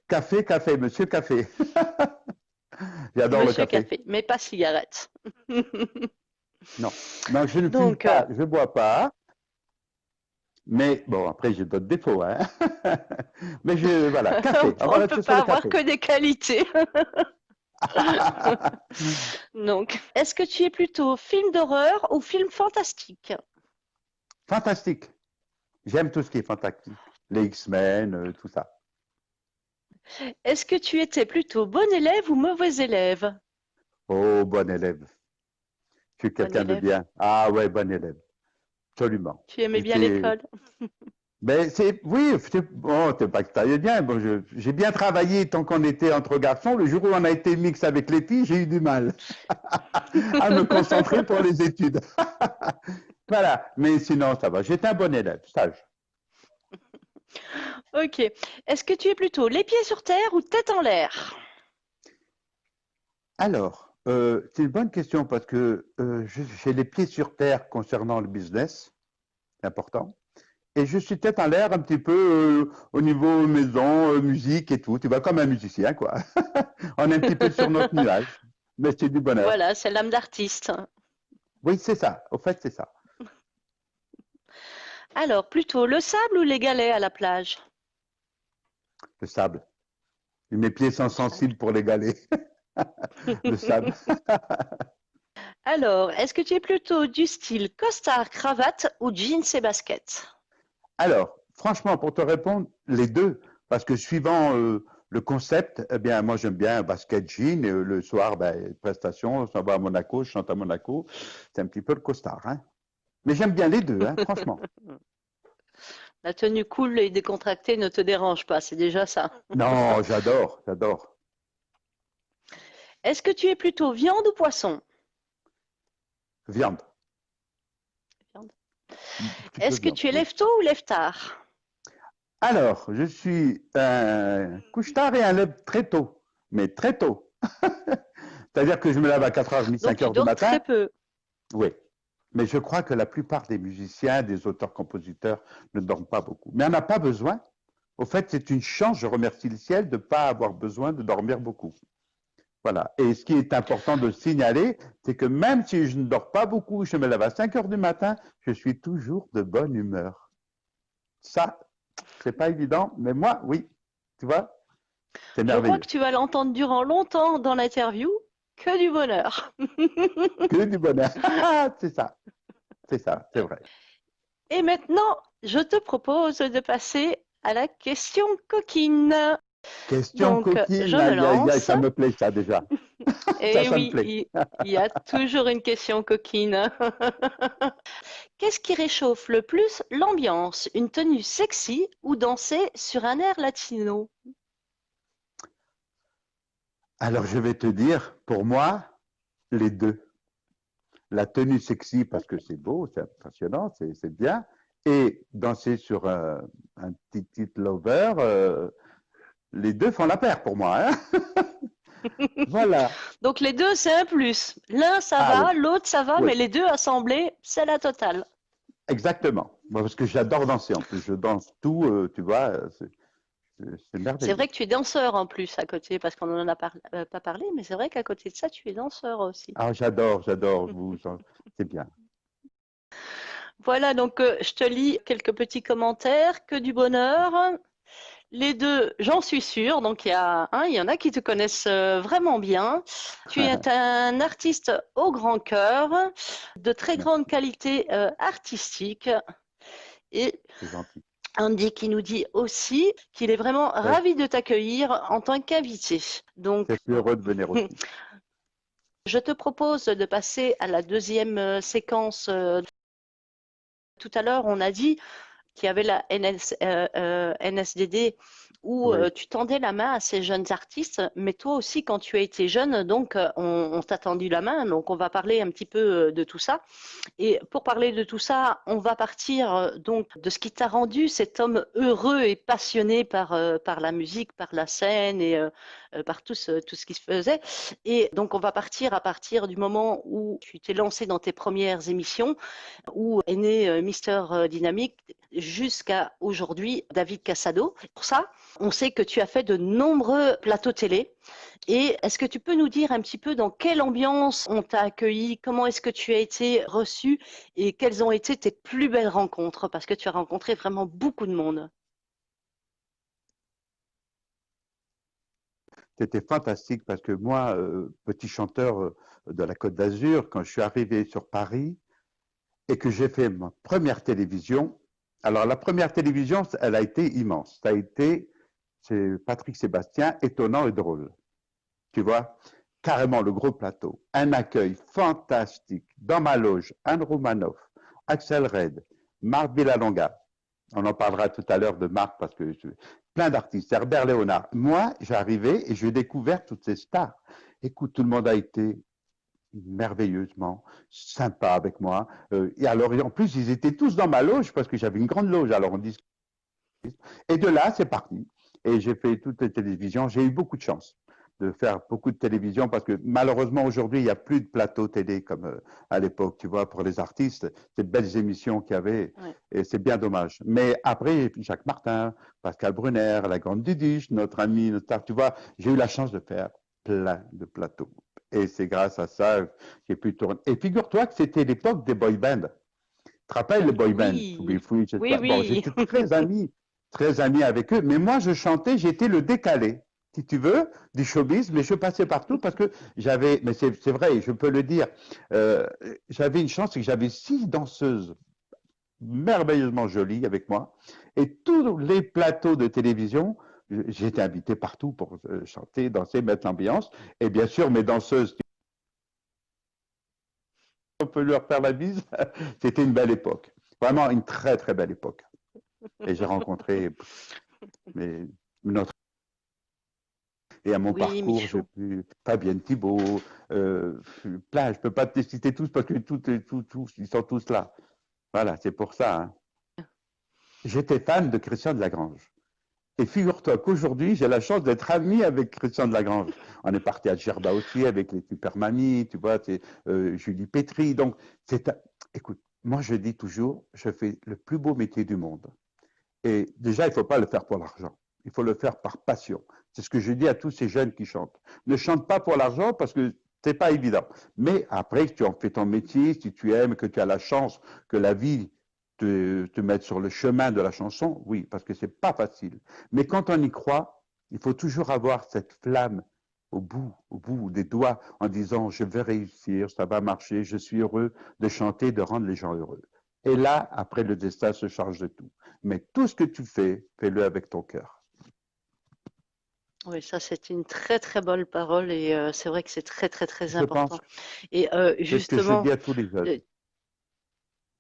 Café, monsieur café. J'adore le café. Mais pas cigarette. Non, je ne fume pas, je ne bois pas. Mais bon, après, j'ai d'autres défauts. Hein. Mais voilà, café. On ne peut pas avoir que des qualités. Donc, est-ce que tu es plutôt film d'horreur ou film fantastique? Fantastique. J'aime tout ce qui est fantastique. Les X-Men, tout ça. Est-ce que tu étais plutôt bon élève ou mauvais élève? Oh, bon élève. Je suis quelqu'un de bien. Ah ouais, bon élève. Absolument. Tu aimais bien l'école? Ben oui, bon, c'est pas que ça allait bien. Bon, j'ai bien travaillé tant qu'on était entre garçons. Le jour où on a été mix avec les filles, j'ai eu du mal à me concentrer pour les études. Voilà, mais sinon ça va. J'étais un bon élève, sage. Ok. Est-ce que tu es plutôt les pieds sur terre ou tête en l'air? Alors, c'est une bonne question parce que j'ai les pieds sur terre concernant le business, c'est important. Et je suis tête en l'air un petit peu au niveau maison, musique et tout. Tu vois, comme un musicien, quoi. On est un petit peu sur notre nuage, mais c'est du bonheur. Voilà, c'est l'âme d'artiste. Oui, c'est ça. Au fait, c'est ça. Alors, plutôt le sable ou les galets à la plage? Le sable. Mes pieds sont sensibles pour les galets. Le sable. Alors, est-ce que tu es plutôt du style costard, cravate ou jeans et baskets? Alors, franchement, pour te répondre, les deux. Parce que suivant le concept, eh bien, moi, j'aime bien un basket jean. Et le soir, prestation, on s'en va à Monaco, je chante à Monaco. C'est un petit peu le costard. Hein. Mais j'aime bien les deux, hein, franchement. La tenue cool et décontractée ne te dérange pas, c'est déjà ça. Non, j'adore. Est-ce que tu es plutôt viande ou poisson? Viande. Est-ce que tu es lève-tôt ou lève-tard? Alors, je suis un couche-tard et un lève très tôt. Mais très tôt. C'est-à-dire que je me lève à 4h30, 5h du matin. Très peu. Oui. Mais je crois que la plupart des musiciens, des auteurs-compositeurs ne dorment pas beaucoup. Mais on n'a pas besoin. Au fait, c'est une chance, je remercie le ciel, de ne pas avoir besoin de dormir beaucoup. Voilà. Et ce qui est important de signaler, c'est que même si je ne dors pas beaucoup, je me lève à 5h du matin, je suis toujours de bonne humeur. Ça, c'est pas évident, mais moi, oui. Tu vois, C'est Je crois merveilleux. que tu vas l'entendre durant longtemps dans l'interview. Que du bonheur. Que du bonheur. C'est ça, c'est vrai. Et maintenant, je te propose de passer à la question coquine. Question Donc, coquine, je me aïe, aïe, aïe, lance. ça me plaît ça déjà. Et Ça me oui, plaît. il y a toujours une question coquine. Qu'est-ce qui réchauffe le plus l'ambiance? Une tenue sexy ou danser sur un air latino? Alors je vais te dire, pour moi, les deux. La tenue sexy parce que c'est beau, c'est impressionnant, c'est bien. Et danser sur un petit lover, les deux font la paire pour moi, hein. Voilà. Donc les deux, c'est un plus. L'un, ça Ah oui, va, l'autre, ça va, oui, mais les deux assemblés, c'est la totale. exactement. Moi, parce que j'adore danser en plus. Je danse tout, tu vois, c'est C'est merveilleux. vrai que tu es danseur en plus à côté, parce qu'on n'en a pas parlé, mais c'est vrai qu'à côté de ça, tu es danseur aussi. Ah, j'adore, c'est bien. Voilà, donc je te lis quelques petits commentaires. Que du bonheur. Les deux, j'en suis sûre. Donc il y en a qui te connaissent vraiment bien. Tu es un artiste au grand cœur, de très grande Merci, qualité artistique. Et c'est gentil. Andy qui nous dit aussi qu'il est vraiment Ouais, ravi de t'accueillir en tant qu'invité. je Donc, suis heureux de venir aussi. je te propose de passer à la deuxième séquence. Tout à l'heure, on a dit qu'il y avait la NSDD où Oui, tu tendais la main à ces jeunes artistes, mais toi aussi, quand tu as été jeune, donc on t'a tendu la main, donc on va parler un petit peu de tout ça. Et pour parler de tout ça, on va partir donc de ce qui t'a rendu cet homme heureux et passionné par la musique, par la scène et par tout ce qui se faisait. Et donc on va partir à partir du moment où tu t'es lancé dans tes premières émissions, où est né Mister Dynamique jusqu'à aujourd'hui David Cassado. Pour ça, on sait que tu as fait de nombreux plateaux télé. Et est-ce que tu peux nous dire un petit peu dans quelle ambiance on t'a accueilli, comment est-ce que tu as été reçu et quelles ont été tes plus belles rencontres? Parce que tu as rencontré vraiment beaucoup de monde. c'était fantastique parce que moi, petit chanteur de la Côte d'Azur, quand je suis arrivé sur Paris et que j'ai fait ma première télévision, alors la première télévision, elle a été immense. Ça a été, c'est Patrick Sébastien, étonnant et drôle. Tu vois, carrément le gros plateau, un accueil fantastique. Dans ma loge, Anne Roumanoff, Axel Red, Marc Villalonga. On en parlera tout à l'heure de Marc parce que plein d'artistes, Herbert Léonard. Moi, j'arrivais et j'ai découvert toutes ces stars. Écoute, tout le monde a été merveilleusement sympa avec moi. Et alors, en plus, ils étaient tous dans ma loge parce que j'avais une grande loge. Alors, on dit. Et de là, c'est parti. Et j'ai fait toutes les télévisions. J'ai eu beaucoup de chance de faire beaucoup de télévision parce que malheureusement aujourd'hui il n'y a plus de plateau télé comme à l'époque, tu vois, pour les artistes, ces belles émissions qu'il y avait, Ouais. et c'est bien dommage. Mais après, Jacques Martin, Pascal Brunner, la grande Duduche, notre ami, notre star, tu vois, j'ai eu la chance de faire plein de plateaux. Et c'est grâce à ça que j'ai pu tourner. Et figure-toi que c'était l'époque des boy bands. Tu te rappelles les boy bands? Oui, Je sais oui, pas. Bon, oui. j'étais très ami avec eux, mais moi je chantais, j'étais le décalé si tu veux, du showbiz, mais je passais partout parce que j'avais, mais c'est vrai, je peux le dire, j'avais une chance, c'est que j'avais 6 danseuses merveilleusement jolies avec moi, et tous les plateaux de télévision, j'étais invité partout pour chanter, danser, mettre l'ambiance, et bien sûr mes danseuses, on peut leur faire la bise, c'était une belle époque, vraiment une très très belle époque, et j'ai rencontré mais, notre. Et à mon Oui, parcours, j'ai Michou. pu Fabienne Thibault, plein, je ne peux pas te les citer tous parce que ils sont tous là. Voilà, c'est pour ça, hein. J'étais fan de Christian de Lagrange. Et figure-toi qu'aujourd'hui, j'ai la chance d'être ami avec Christian de Lagrange. On est parti à Djerba aussi avec les Super Mamies, tu vois, Julie Pétry. Donc, écoute, moi je dis toujours, je fais le plus beau métier du monde. Et déjà, il ne faut pas le faire pour l'argent. Il faut le faire par passion. C'est ce que je dis à tous ces jeunes qui chantent. Ne chante pas pour l'argent parce que c'est pas évident. Mais après, si tu en fais ton métier, si tu aimes, que tu as la chance que la vie te mette sur le chemin de la chanson, oui, parce que c'est pas facile. Mais quand on y croit, Il faut toujours avoir cette flamme au bout des doigts en disant je vais réussir, ça va marcher, je suis heureux de chanter, de rendre les gens heureux. Et là, après, le destin se charge de tout. Mais tout ce que tu fais, fais-le avec ton cœur. Oui, ça c'est une très très bonne parole et c'est vrai que c'est très très très Je pense important. Et que c'est ce que je justement, dis à tous les jeunes. euh,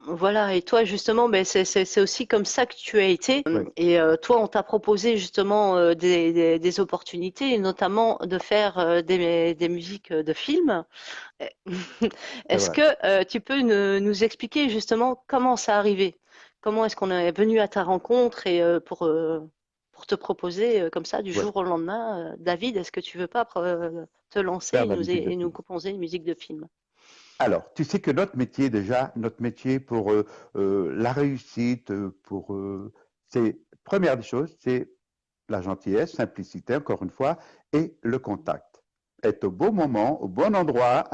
voilà, et toi justement, ben, c'est aussi comme ça que tu as été. Oui, Et toi, on t'a proposé justement des opportunités, et notamment de faire des musiques de films. Euh, c'est Est-ce vrai. que tu peux nous expliquer justement comment ça arrivé? Comment est-ce qu'on est venu à ta rencontre et pour te proposer comme ça du Ouais. jour au lendemain, David, est-ce que tu veux pas te lancer Faire de la musique de et nous film. composer une musique de film? Alors, tu sais que notre métier déjà, notre métier pour la réussite, c'est, première des choses, c'est la gentillesse, simplicité, encore une fois, et le contact. Être au bon moment, au bon endroit,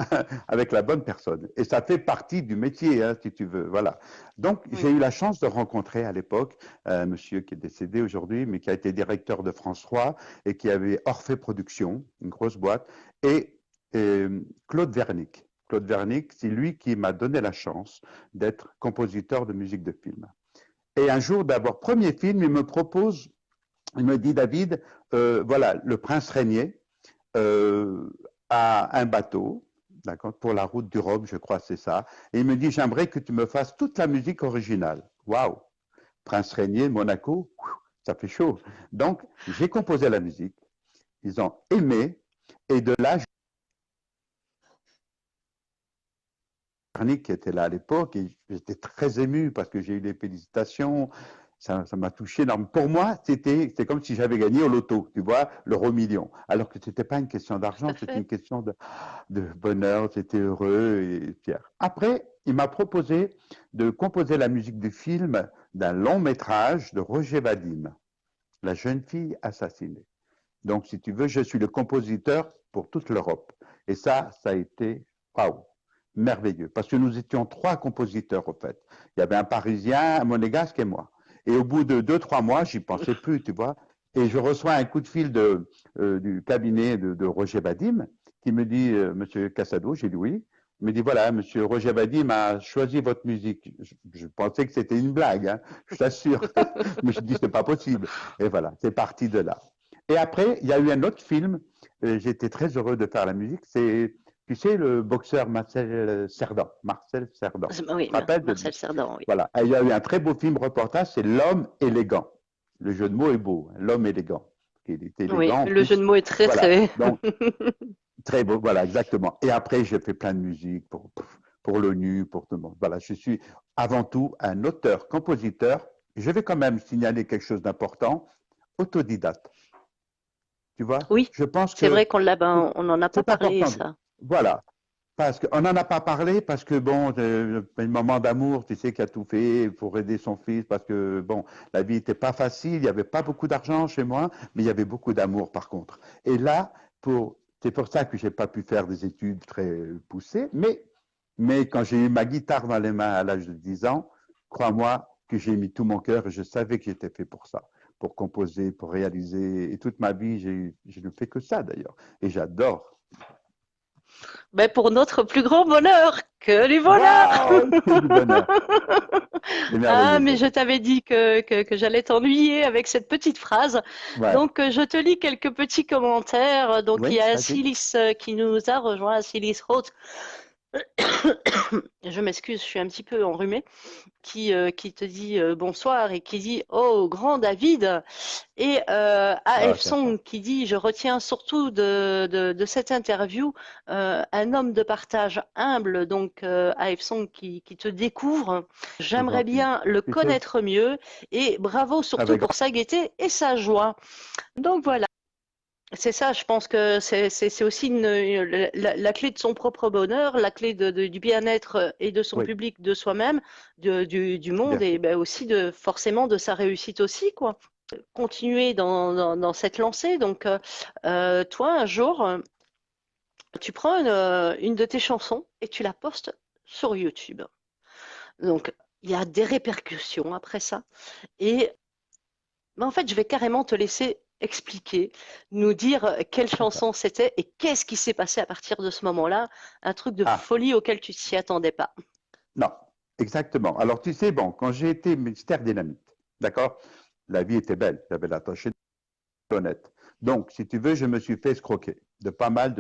avec la bonne personne. Et ça fait partie du métier, hein, si tu veux. Voilà. Donc, j'ai Oui. eu la chance de rencontrer à l'époque un monsieur qui est décédé aujourd'hui, mais qui a été directeur de France 3 et qui avait Orphée Productions, une grosse boîte, et Claude Vernick. Claude Vernick, c'est lui qui m'a donné la chance d'être compositeur de musique de film. Et un jour, d'abord, premier film, il me dit, David, voilà, le prince régnier a un bateau, d'accord, pour la route du Rhum, je crois, c'est ça. Et il me dit, j'aimerais que tu me fasses toute la musique originale. Waouh, prince régnier, Monaco, ça fait chaud. Donc, j'ai composé la musique. Ils ont aimé. Et de là, Jarnik qui était là à l'époque, et j'étais très ému parce que j'ai eu des félicitations. Ça m'a touché énormément. Pour moi, c'était comme si j'avais gagné au loto, tu vois, l'euro million. Alors que ce n'était pas une question Tout d'argent, à c'était fait. une question de bonheur, j'étais heureux et fier. Après, il m'a proposé de composer la musique du film d'un long métrage de Roger Vadim, La jeune fille assassinée. Donc, si tu veux, je suis le compositeur pour toute l'Europe. Et ça a été, waouh, merveilleux. Parce que nous étions trois compositeurs, au fait. Il y avait un Parisien, un Monégasque et moi. Et au bout de 2, 3 mois, j'y pensais plus, tu vois. Et je reçois un coup de fil du cabinet de Roger Vadim qui me dit, Monsieur Cassado, j'ai dit oui. Il me dit, voilà, Monsieur Roger Vadim a choisi votre musique. Je pensais que c'était une blague, hein, je t'assure. Mais je dis, c'est pas possible. Et voilà, c'est parti de là. Et après, il y a eu un autre film. J'étais très heureux de faire la musique. C'est, tu sais, le boxeur Marcel Cerdan. Marcel Cerdan. Tu Oui, te rappelles de Marcel lui? Cerdan, oui. Voilà. Et il y a eu un très beau film reportage. C'est L'homme élégant. Le jeu de mots est beau. Hein, L'homme élégant. Il était Oui, élégant en le jeu de plus. mots est très Voilà. très. Donc, très beau. Voilà, exactement. Et après, j'ai fait plein de musique pour l'ONU, pour tout le monde. Voilà. Je suis avant tout un auteur-compositeur. Je vais quand même signaler quelque chose d'important. Autodidacte. Tu vois, Oui, je pense c'est que vrai on n'en a pas c'est parlé, important. ça. Voilà, parce qu'on n'en a pas parlé, parce que bon, une maman d'amour, tu sais, qui a tout fait pour aider son fils, parce que bon, la vie n'était pas facile, il n'y avait pas beaucoup d'argent chez moi, mais il y avait beaucoup d'amour par contre. Et là, c'est pour ça que j'ai pas pu faire des études très poussées, mais quand j'ai eu ma guitare dans les mains à l'âge de 10 ans, crois-moi que j'ai mis tout mon cœur et je savais que j'étais fait pour ça, pour composer, pour réaliser. Et toute ma vie, je ne fais que ça d'ailleurs. Et j'adore. Ben, pour notre plus grand bonheur, que du bonheur! Waouh, c'est du bonheur. C'est Ah, merveilleux, mais je Jackie. t'avais dit que j'allais t'ennuyer avec cette petite phrase. Ouais. Donc, je te lis quelques petits commentaires. Donc, il y Oui, a vas-y. Silis qui nous a rejoint, Silis Roth. Je m'excuse, je suis un petit peu enrhumée. Qui te dit bonsoir et qui dit oh grand David et Ah, AF sympa. Song qui dit je retiens surtout de cette interview un homme de partage humble donc AF Song qui te découvre. C'est J'aimerais gentil. bien le Tu sais, connaître mieux et bravo surtout avec pour sa gaieté et sa joie. Donc voilà. C'est ça, je pense que c'est aussi la clé de son propre bonheur, la clé du bien-être et de son oui, public, de soi-même, du bien monde et sûr. ben aussi forcément de sa réussite aussi, quoi. Continuer dans cette lancée. Donc, toi, un jour, tu prends une de tes chansons et tu la postes sur YouTube. Donc, il y a des répercussions après ça. Et ben, en fait, je vais carrément te laisser expliquer, nous dire quelle chanson c'était et qu'est-ce qui s'est passé à partir de ce moment-là? Un truc de Ah, folie auquel tu t'y attendais pas. non, exactement. Alors, tu sais, bon, quand j'ai été ministère Dynamite, d'accord, la vie était belle, j'avais l'attaché honnête. Donc, si tu veux, je me suis fait escroquer de pas mal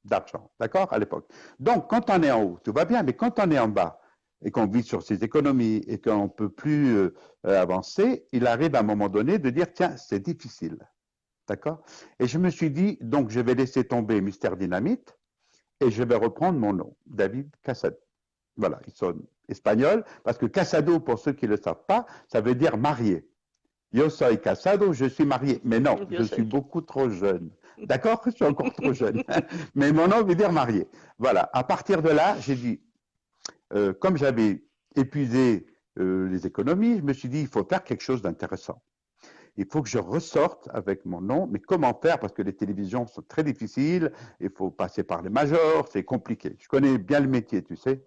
d'argent, d'accord, à l'époque. Donc, quand on est en haut, tout va bien, mais quand on est en bas et qu'on vit sur ses économies et qu'on ne peut plus avancer, il arrive à un moment donné de dire, tiens, c'est difficile, d'accord? Et je me suis dit, donc, je vais laisser tomber Mystère Dynamite et je vais reprendre mon nom, David Casado. Voilà, il sonne espagnol, parce que Casado, pour ceux qui ne le savent pas, ça veut dire marié. Yo soy casado, je suis marié. Mais non, Dieu je sait. suis beaucoup trop jeune. D'accord? Je suis encore trop jeune. Mais mon nom veut dire marié. Voilà. À partir de là, j'ai dit, comme j'avais épuisé les économies, je me suis dit, il faut faire quelque chose d'intéressant. Il faut que je ressorte avec mon nom. Mais comment faire? Parce que les télévisions sont très difficiles. Il faut passer par les majors. C'est compliqué. Je connais bien le métier, tu sais.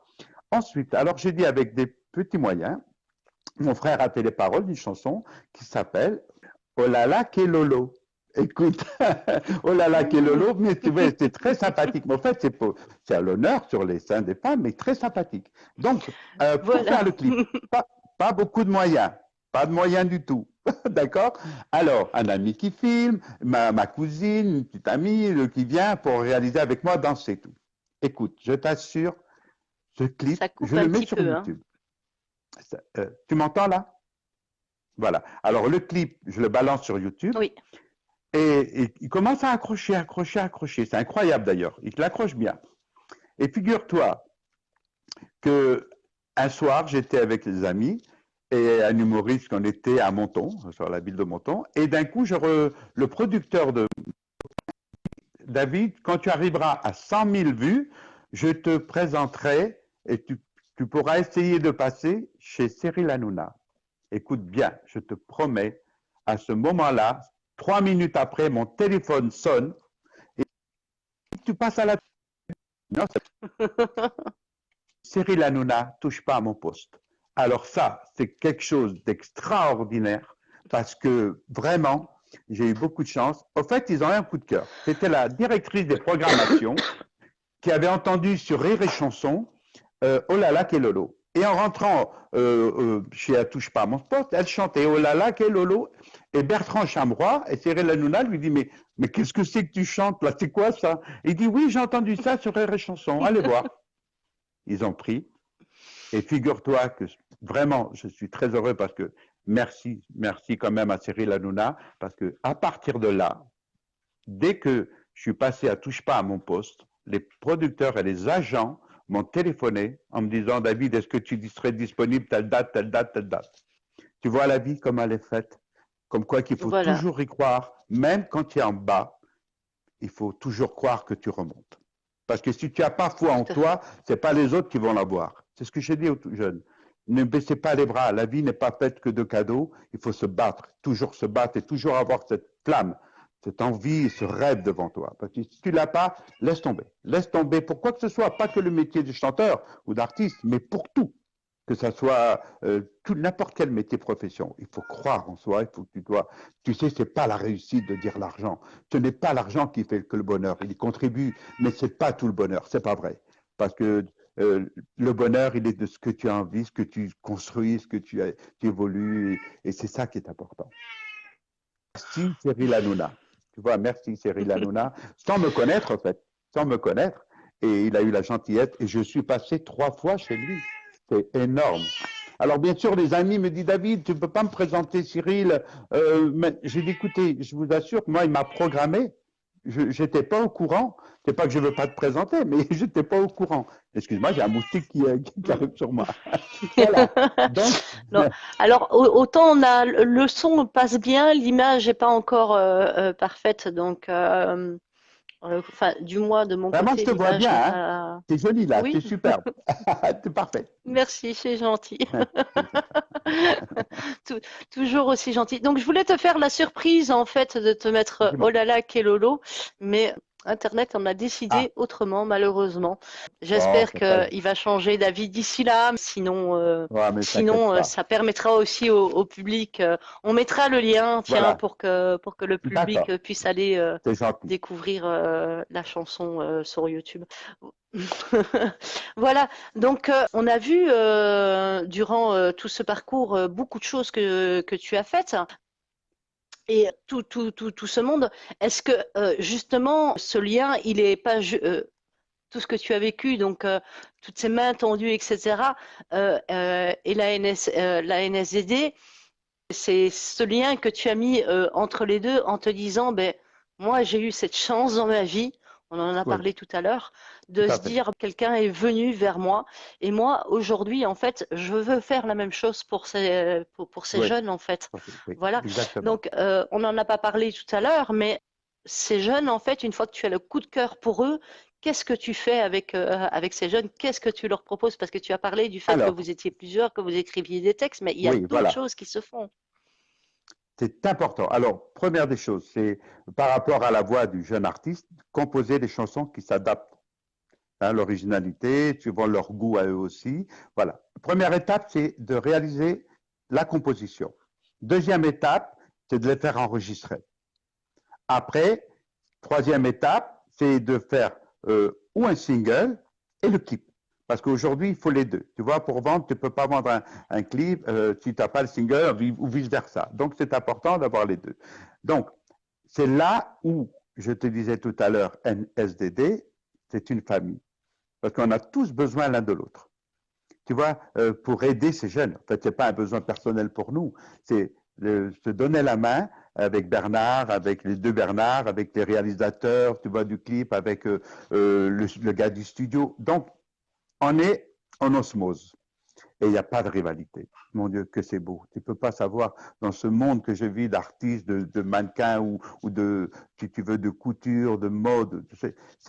Ensuite, alors j'ai dit avec des petits moyens, mon frère a fait les paroles d'une chanson qui s'appelle Oh là là, que lolo. Écoute, oh là là, que lolo, mais tu vois, c'est très sympathique. Mais en fait, c'est à l'honneur sur les seins des femmes, mais très sympathique. Donc, pour Voilà. faire le clip, pas beaucoup de moyens, pas de moyens du tout. D'accord? Alors, un ami qui filme, ma cousine, une petite amie qui vient pour réaliser avec moi, danser tout. Écoute, je t'assure, ce clip, Ça coupe je un le mets petit sur peu, hein. YouTube. Tu m'entends là? Voilà. Alors, le clip, je le balance sur YouTube Oui. et il commence à accrocher, accrocher, accrocher. C'est incroyable d'ailleurs. Il l'accroche bien. Et figure-toi que un soir, j'étais avec des amis et un humoriste qu'on était à Menton, sur la ville de Menton, et d'un coup, le producteur de David, quand tu arriveras à 100 000 vues, je te présenterai et tu pourras essayer de passer chez Cyril Hanouna. Écoute bien, je te promets, à ce moment-là, 3 minutes après, mon téléphone sonne et tu passes à la... Non, Cyril Hanouna, touche pas à mon poste. Alors ça, c'est quelque chose d'extraordinaire parce que vraiment, j'ai eu beaucoup de chance. Au fait, ils ont eu un coup de cœur. C'était la directrice des programmations qui avait entendu sur Rire et Chanson Oh là là, quel lolo. Et en rentrant chez Elle touche pas à mon poste, elle chantait Oh là là, quel lolo. Et Bertrand Chamroy et Cyril Hanouna lui dit mais qu'est-ce que c'est que tu chantes là? C'est quoi ça? Il dit oui, j'ai entendu ça sur Rire et Chanson. Allez voir. Ils ont pris. Et figure-toi que vraiment, je suis très heureux parce que merci quand même à Cyril Hanouna parce que à partir de là, dès que je suis passé à touche pas à mon poste, les producteurs et les agents m'ont téléphoné en me disant David, est-ce que tu serais disponible telle date, telle date, telle date. Tu vois la vie comme elle est faite, comme quoi qu'il faut Voilà. toujours y croire, même quand tu es en bas, il faut toujours croire que tu remontes. Parce que si tu n'as pas foi en toi, ce n'est pas les autres qui vont l'avoir. C'est ce que j'ai dit aux jeunes. Ne baissez pas les bras. La vie n'est pas faite que de cadeaux. Il faut se battre et toujours avoir cette flamme, cette envie, ce rêve devant toi. Parce que si tu ne l'as pas, laisse tomber. Laisse tomber pour quoi que ce soit, pas que le métier de chanteur ou d'artiste, mais pour tout. Que ça soit n'importe quel métier, profession. Il faut croire en soi, il faut que tu sais, c'est pas la réussite de dire l'argent. Ce n'est pas l'argent qui fait que le bonheur. Il y contribue, mais c'est pas tout le bonheur. C'est pas vrai. Parce que le bonheur, il est de ce que tu as envie, ce que tu construis, ce que tu évolues, et c'est ça qui est important. Merci Cyril Hanouna. Tu vois, merci Cyril Hanouna, sans me connaître en fait, sans me connaître. Et il a eu la gentillesse, et je suis passé 3 fois chez lui. C'est énorme. Alors, bien sûr, les amis me disent, David, tu ne peux pas me présenter Cyril. Mais j'ai dit, écoutez, je vous assure, moi, il m'a programmé. Je n'étais pas au courant. C'est pas que je ne veux pas te présenter, mais je n'étais pas au courant. Excuse-moi, j'ai un moustique qui arrive sur moi. Voilà. Donc, Non. Alors, autant le son passe bien, l'image n'est pas encore parfaite, donc enfin, du moins de mon vraiment, côté, je te vois l'image bien. n'est Hein. pas. T'es jolie là, Oui. t'es superbe. T'es parfait. Merci, c'est gentil. Toujours aussi gentil. Donc, je voulais te faire la surprise, en fait, de te mettre Dis-moi. Oh là là, quel lolo. Mais Internet, on a Ah, décidé autrement, malheureusement. bon, J'espère c'est pas... qu'il va changer d'avis d'ici là. Sinon, Ouais, mais t'inquiète pas. ça permettra aussi au public. On mettra le lien, tiens, Voilà, pour que le public d'accord, puisse aller c'est gentil. découvrir la chanson sur YouTube. Voilà, donc on a vu durant tout ce parcours beaucoup de choses que tu as faites et tout ce monde. Est-ce que justement ce lien, il est pas tout ce que tu as vécu, donc toutes ces mains tendues, etc. Et la NSDD, c'est ce lien que tu as mis entre les deux en te disant, ben, moi j'ai eu cette chance dans ma vie, on en a Oui, parlé tout à l'heure, tout de à se fait. dire quelqu'un est venu vers moi et moi aujourd'hui en fait je veux faire la même chose pour ces Oui, jeunes en fait. oui, Voilà. exactement. Donc on n'en a pas parlé tout à l'heure, mais ces jeunes en fait, une fois que tu as le coup de cœur pour eux, qu'est-ce que tu fais avec ces jeunes? Qu'est-ce que tu leur proposes? Parce que tu as parlé du fait que Alors, vous étiez plusieurs, que vous écriviez des textes, mais il y a oui, d'autres voilà, choses qui se font. c'est important. Alors, première des choses, c'est par rapport à la voix du jeune artiste, composer des chansons qui s'adaptent à l'originalité, suivant leur goût à eux aussi. Voilà. Première étape, c'est de réaliser la composition. Deuxième étape, c'est de les faire enregistrer. Après, troisième étape, c'est de faire ou un single et le clip. Parce qu'aujourd'hui, il faut les deux. Tu vois, pour vendre, tu ne peux pas vendre un clip si tu n'as pas le single ou vice-versa. Donc, c'est important d'avoir les deux. Donc, c'est là où, je te disais tout à l'heure, NSDD, c'est une famille. Parce qu'on a tous besoin l'un de l'autre. Tu vois, pour aider ces jeunes. En fait, ce n'est pas un besoin personnel pour nous. C'est se donner la main avec Bernard, avec les deux Bernard, avec les réalisateurs, tu vois, du clip, avec le gars du studio. Donc, on est en osmose. Et il n'y a pas de rivalité. Mon Dieu, que c'est beau. Tu ne peux pas savoir, dans ce monde que je vis d'artistes, de mannequins ou de, si tu veux, de couture, de mode,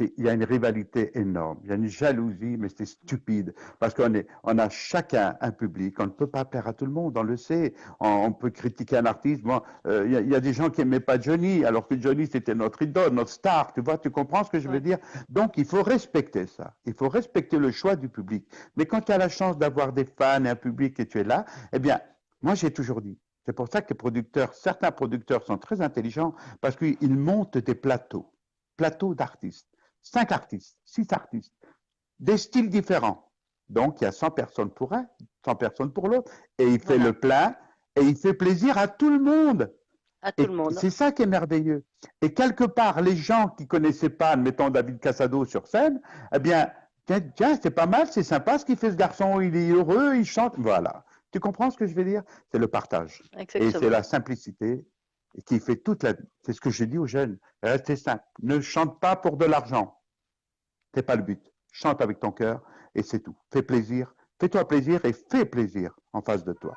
il y a une rivalité énorme. Il y a une jalousie, mais c'est stupide. Parce on a chacun un public. On ne peut pas plaire à tout le monde, on le sait. On peut critiquer un artiste. Bon, il y a des gens qui n'aimaient pas Johnny, alors que Johnny, c'était notre idole, notre star. Tu vois, tu comprends ce que je veux Ouais. dire? Donc, il faut respecter ça. Il faut respecter le choix du public. Mais quand tu as la chance d'avoir des fans et un public et tu es là, eh bien, moi j'ai toujours dit, c'est pour ça que les producteurs, certains producteurs sont très intelligents parce qu'ils montent des plateaux d'artistes, 5 artistes, 6 artistes, des styles différents. Donc il y a 100 personnes pour un, 100 personnes pour l'autre, et il fait le Voilà, plein et il fait plaisir à tout le monde. à tout Et le monde. c'est ça qui est merveilleux. Et quelque part, les gens qui connaissaient pas, admettons David Casado sur scène, eh bien, tiens, c'est pas mal, c'est sympa ce qu'il fait ce garçon, il est heureux, il chante, voilà. Tu comprends ce que je veux dire? C'est le partage. Et c'est Exactement. la simplicité qui fait toute la vie. C'est ce que je dis aux jeunes. Restez simple. Ne chante pas pour de l'argent. C'est pas le but. Chante avec ton cœur et c'est tout. Fais plaisir. Fais-toi plaisir et fais plaisir en face de toi.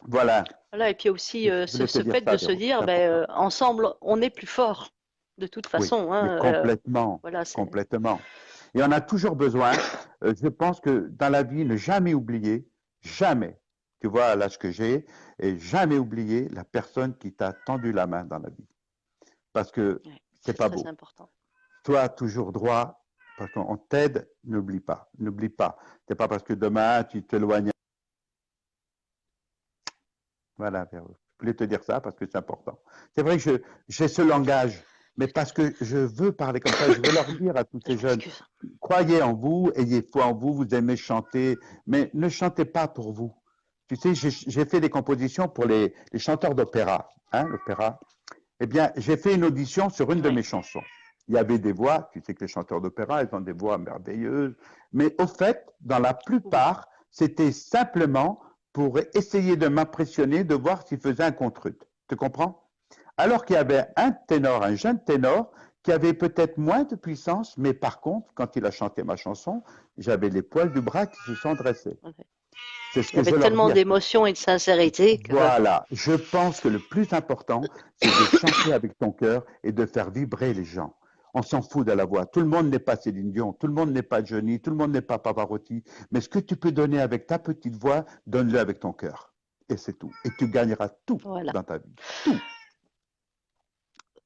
Voilà. Voilà, et puis aussi Je voulais te ce dire fait de ça, se Véro. dire, C'est ben, important. ensemble, on est plus fort, de toute Oui, façon, mais hein, complètement, voilà, c'est complètement. Et on a toujours besoin, je pense que dans la vie, ne jamais oublier, jamais, tu vois, à l'âge que j'ai, et jamais oublier la personne qui t'a tendu la main dans la vie. Parce que ouais, c'est c'est pas très beau. important. Toi, toujours droit, parce qu'on t'aide, n'oublie pas, n'oublie pas. C'est pas parce que demain, tu t'éloignes. Voilà, Véro. Je voulais te dire ça parce que c'est important. C'est vrai que j'ai ce langage, mais parce que je veux parler comme ça, je veux leur dire à tous Je ces jeunes, m'excuse. croyez en vous, ayez foi en vous, vous aimez chanter, mais ne chantez pas pour vous. Tu sais, j'ai fait des compositions pour les chanteurs d'opéra, hein, l'opéra. Eh bien, j'ai fait une audition sur une de Oui, mes chansons. Il y avait des voix, tu sais que les chanteurs d'opéra, ils ont des voix merveilleuses, mais au fait, dans la oui. plupart, c'était simplement pour essayer de m'impressionner, de voir s'ils faisaient un contrut. Tu comprends? Alors qu'il y avait un ténor, un jeune ténor, qui avait peut-être moins de puissance, mais par contre, quand il a chanté ma chanson, j'avais les poils du bras qui se sont dressés. Ouais. C'est ce Il y que avait je leur tellement dis à tous. d'émotions et de sincérité que Voilà, je pense que le plus important, c'est de chanter avec ton cœur et de faire vibrer les gens. On s'en fout de la voix. Tout le monde n'est pas Céline Dion, tout le monde n'est pas Johnny, tout le monde n'est pas Pavarotti. Mais ce que tu peux donner avec ta petite voix, donne-le avec ton cœur. Et c'est tout. Et tu gagneras tout voilà. dans ta vie. Tout.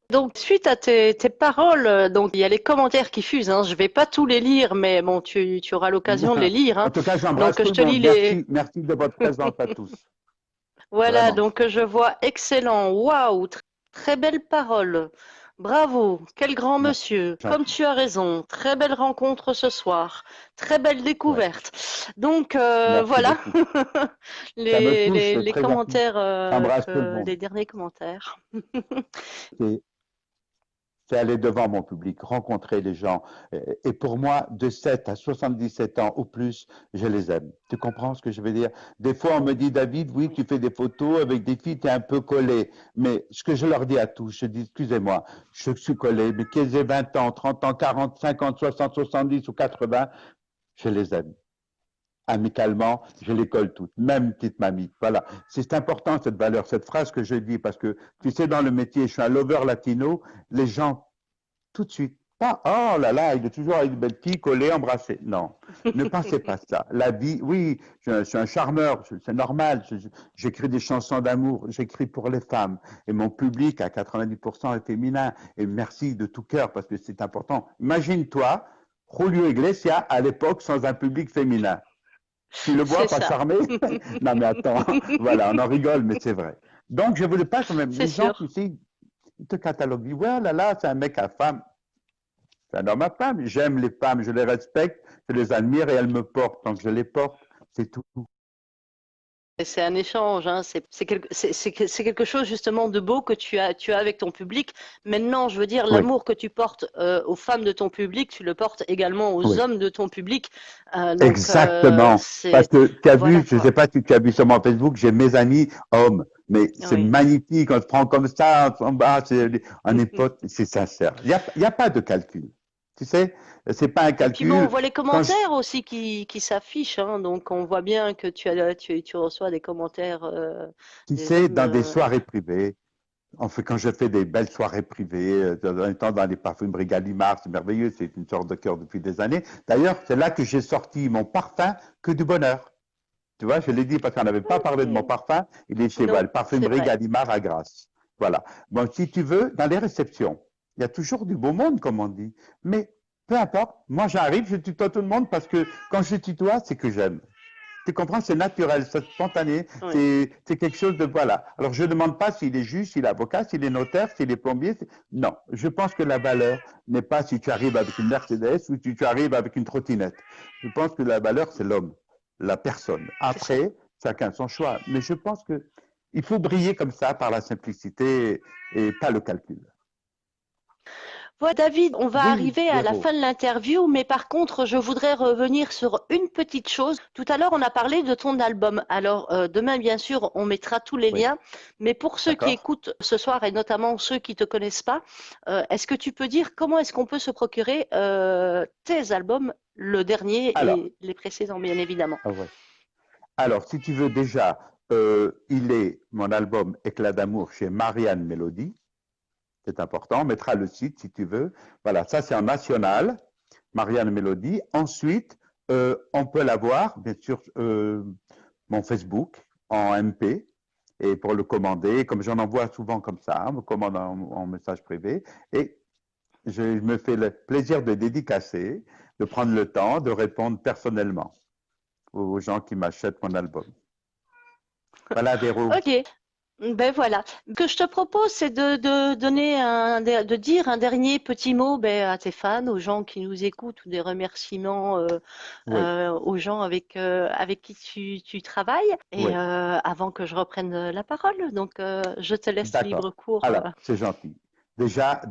Donc, suite à tes paroles, donc il y a les commentaires qui fusent, hein. Je vais pas tous les lire, mais bon, tu auras l'occasion de les lire, hein. En tout cas, j'embrasse Donc, tout je le te lis monde. les. Merci de votre présence à tous. Voilà, Vraiment. donc je vois excellent. Waouh, très belle parole. Bravo, quel grand Merci, monsieur. Comme gentil. tu as raison, très belle rencontre ce soir. Très belle Ouais. découverte. Donc, Merci voilà beaucoup. Ça me touche, c'est les très gentil. commentaires, J'embrasse tout le monde. les derniers commentaires. C'est c'est aller devant mon public, rencontrer les gens. Et pour moi, de 7 à 77 ans ou plus, je les aime. Tu comprends ce que je veux dire? Des fois, on me dit, David, oui, tu fais des photos avec des filles, tu es un peu collé. Mais ce que je leur dis à tous, je dis, excusez-moi, je suis collé, mais qu'ils aient 20 ans, 30 ans, 40, 50, 60, 70 ou 80, je les aime. Amicalement, je les colle toutes, même petite mamie. Voilà, c'est important cette valeur, cette phrase que je dis, parce que tu sais, dans le métier, je suis un lover latino, les gens, tout de suite, pas, oh là là, il est toujours avec une belle fille, collée, embrassée. Non, ne pensez pas ça. La vie, oui, je suis un charmeur, c'est normal, j'écris des chansons d'amour, j'écris pour les femmes, et mon public à 90% est féminin, et merci de tout cœur, parce que c'est important. Imagine-toi, Julio Iglesias, à l'époque, sans un public féminin. Tu le vois, C'est pas ça. charmé? Non, mais attends, voilà, on en rigole, mais c'est vrai. Donc, je ne voulais pas quand même. C'est Les gens, sûr. tu sais, ils te cataloguent, ils disent, ouais, là, là, c'est un mec à femme. C'est un homme à femme. J'aime les femmes, je les respecte, je les admire et elles me portent. Donc, je les porte, c'est tout. Et c'est un échange, hein. C'est quelque chose justement de beau que tu as avec ton public. Maintenant, je veux dire, Oui, l'amour que tu portes aux femmes de ton public, tu le portes également aux oui. hommes de ton public. Donc, Exactement. Parce c'est que tu as voilà vu, je ne sais quoi. pas si tu as vu sur mon Facebook, j'ai mes amis hommes, mais c'est Oui. magnifique, on se prend comme ça, on bat, on est potes, c'est sincère. Il y a pas de calcul. Tu sais, c'est pas un Et puis bon, on calcul. voit les Quand je, commentaires aussi qui s'affichent, hein. Donc, on voit bien que tu reçois des commentaires tu des sais, hommes. dans des soirées privées, quand je fais des belles soirées privées, dans un temps dans les parfumeries Gallimard, c'est merveilleux, c'est une sorte de cœur depuis des années. D'ailleurs, c'est là que j'ai sorti mon parfum que du bonheur. Tu vois, je l'ai dit parce qu'on n'avait pas parlé de mon Ok. parfum. Il est chez Non, la c'est parfumerie vrai. Gallimard à Grasse. Voilà. Bon, si tu veux, dans les réceptions, il y a toujours du beau monde, comme on dit. Mais peu importe, moi j'arrive, je tutoie tout le monde parce que quand je tutoie, c'est que j'aime. Tu comprends, c'est naturel, c'est spontané, Oui. c'est quelque chose de voilà. Alors je ne demande pas s'il est juge, s'il est avocat, s'il est notaire, s'il est plombier. Non, je pense que la valeur n'est pas si tu arrives avec une Mercedes ou si tu arrives avec une trottinette. Je pense que la valeur, c'est l'homme, la personne. C'est ça. Après, chacun son choix. Mais je pense que il faut briller comme ça par la simplicité et pas le calcul. Voilà, David, on va Oui, arriver à la Véro. fin de l'interview, mais par contre, je voudrais revenir sur une petite chose. Tout à l'heure, on a parlé de ton album. Alors, demain, bien sûr, on mettra tous les Oui, liens, mais pour ceux qui d'accord. écoutent ce soir, et notamment ceux qui ne te connaissent pas, est-ce que tu peux dire comment est-ce qu'on peut se procurer tes albums, le dernier Alors, et les précédents, bien évidemment. ah ouais. Alors, si tu veux déjà, il est mon album Éclat d'amour chez Marianne Mélodie. C'est important. On mettra le site si tu veux. Voilà, ça c'est en national, Marianne Mélodie. Ensuite, on peut l'avoir, bien sûr, mon Facebook en MP. Et pour le commander, comme j'en envoie souvent comme ça, on me commande en message privé. Et je me fais le plaisir de dédicacer, de prendre le temps de répondre personnellement aux gens qui m'achètent mon album. Voilà, Véro. Ok, ben voilà. Ce que je te propose, c'est de donner de dire un dernier petit mot ben, à tes fans, aux gens qui nous écoutent, ou des remerciements Oui, aux gens avec qui tu travailles, et oui. avant que je reprenne la parole. Donc, je te laisse libre D'accord. cours. Alors, c'est gentil. Déjà,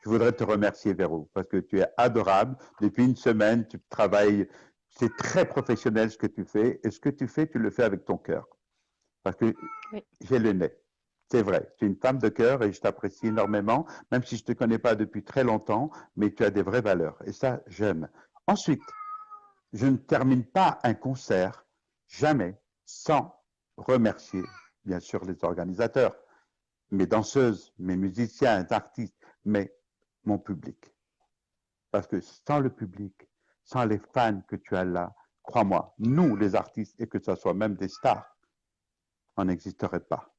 je voudrais te remercier, Véro, parce que tu es adorable. Depuis une semaine, tu travailles. C'est très professionnel ce que tu fais. Et ce que tu fais, tu le fais avec ton cœur. Parce que Oui. j'ai le nez. C'est vrai. Tu es une femme de cœur et je t'apprécie énormément, même si je ne te connais pas depuis très longtemps, mais tu as des vraies valeurs. Et ça, j'aime. Ensuite, je ne termine pas un concert jamais sans remercier, bien sûr, les organisateurs, mes danseuses, mes musiciens, mes artistes, mais mon public. Parce que sans le public, sans les fans que tu as là, crois-moi, nous, les artistes, et que ce soit même des stars, on n'existerait pas.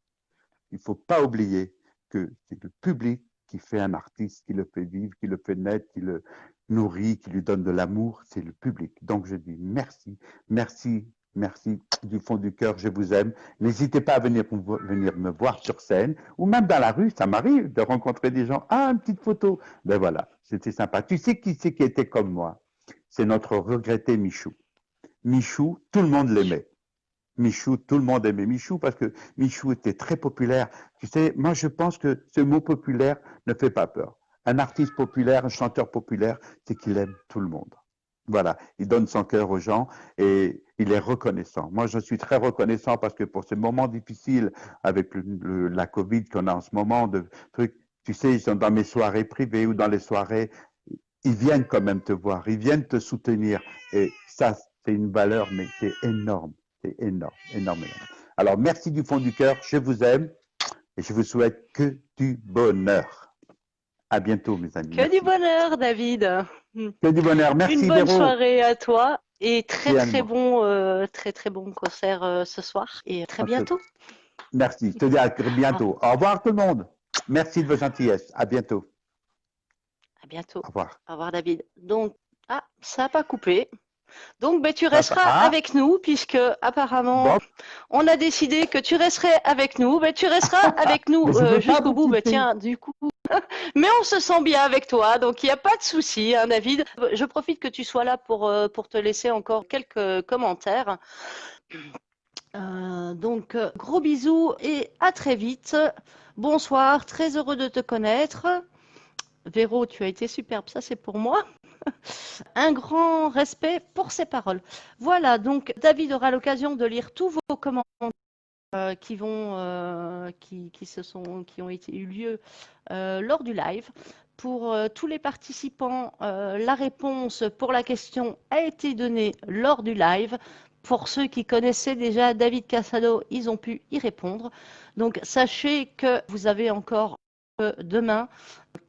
Il ne faut pas oublier que c'est le public qui fait un artiste, qui le fait vivre, qui le fait naître, qui le nourrit, qui lui donne de l'amour, c'est le public. Donc je dis merci, merci, merci du fond du cœur, je vous aime. N'hésitez pas à venir me voir sur scène ou même dans la rue, ça m'arrive de rencontrer des gens. Ah, une petite photo. Ben voilà, c'était sympa. Tu sais qui c'est qui était comme moi? C'est notre regretté Michou. Michou, tout le monde l'aimait. Michou, tout le monde aimait Michou parce que Michou était très populaire. Tu sais, moi je pense que ce mot populaire ne fait pas peur. Un artiste populaire, un chanteur populaire, c'est qu'il aime tout le monde. Voilà, il donne son cœur aux gens et il est reconnaissant. Moi, je suis très reconnaissant parce que pour ces moments difficiles avec la Covid qu'on a en ce moment, de trucs, tu sais, ils sont dans mes soirées privées ou dans les soirées, ils viennent quand même te voir, ils viennent te soutenir. Et ça, c'est une valeur, mais c'est énorme. C'est énorme, énorme, énorme. Alors, merci du fond du cœur, je vous aime et je vous souhaite que du bonheur. À bientôt, mes amis. Que du bonheur, David. Que du bonheur. Merci, Une bonne Véro. soirée à toi et Réellement. très bon concert ce soir et très Absolument. bientôt. Merci, je te dis à bientôt. Au revoir tout le monde. Merci de vos gentillesses. À bientôt. À bientôt. Au revoir. Au revoir, David. Donc, ça n'a pas coupé. Donc, tu resteras avec nous puisque apparemment, Bon. on a décidé que tu resterais avec nous. Tu resteras avec nous Mais je veux pas jusqu'au vous bout. quitter. Tiens, du coup, mais on se sent bien avec toi, donc il n'y a pas de souci, hein, David. Je profite que tu sois là pour te laisser encore quelques commentaires. Donc, gros bisous et à très vite. Bonsoir, très heureux de te connaître. Véro, tu as été superbe, ça c'est pour moi. Un grand respect pour ces paroles. Voilà, donc David aura l'occasion de lire tous vos commentaires qui ont eu lieu lors du live. Pour tous les participants, la réponse pour la question a été donnée lors du live. Pour ceux qui connaissaient déjà David Casado, ils ont pu y répondre. Donc sachez que vous avez encore demain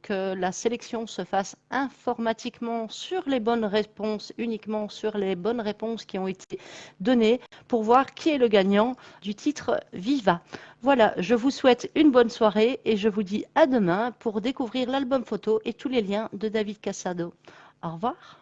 que la sélection se fasse informatiquement sur les bonnes réponses, uniquement sur les bonnes réponses qui ont été données pour voir qui est le gagnant du titre Viva. Voilà, je vous souhaite une bonne soirée et je vous dis à demain pour découvrir l'album photo et tous les liens de David Casado. Au revoir.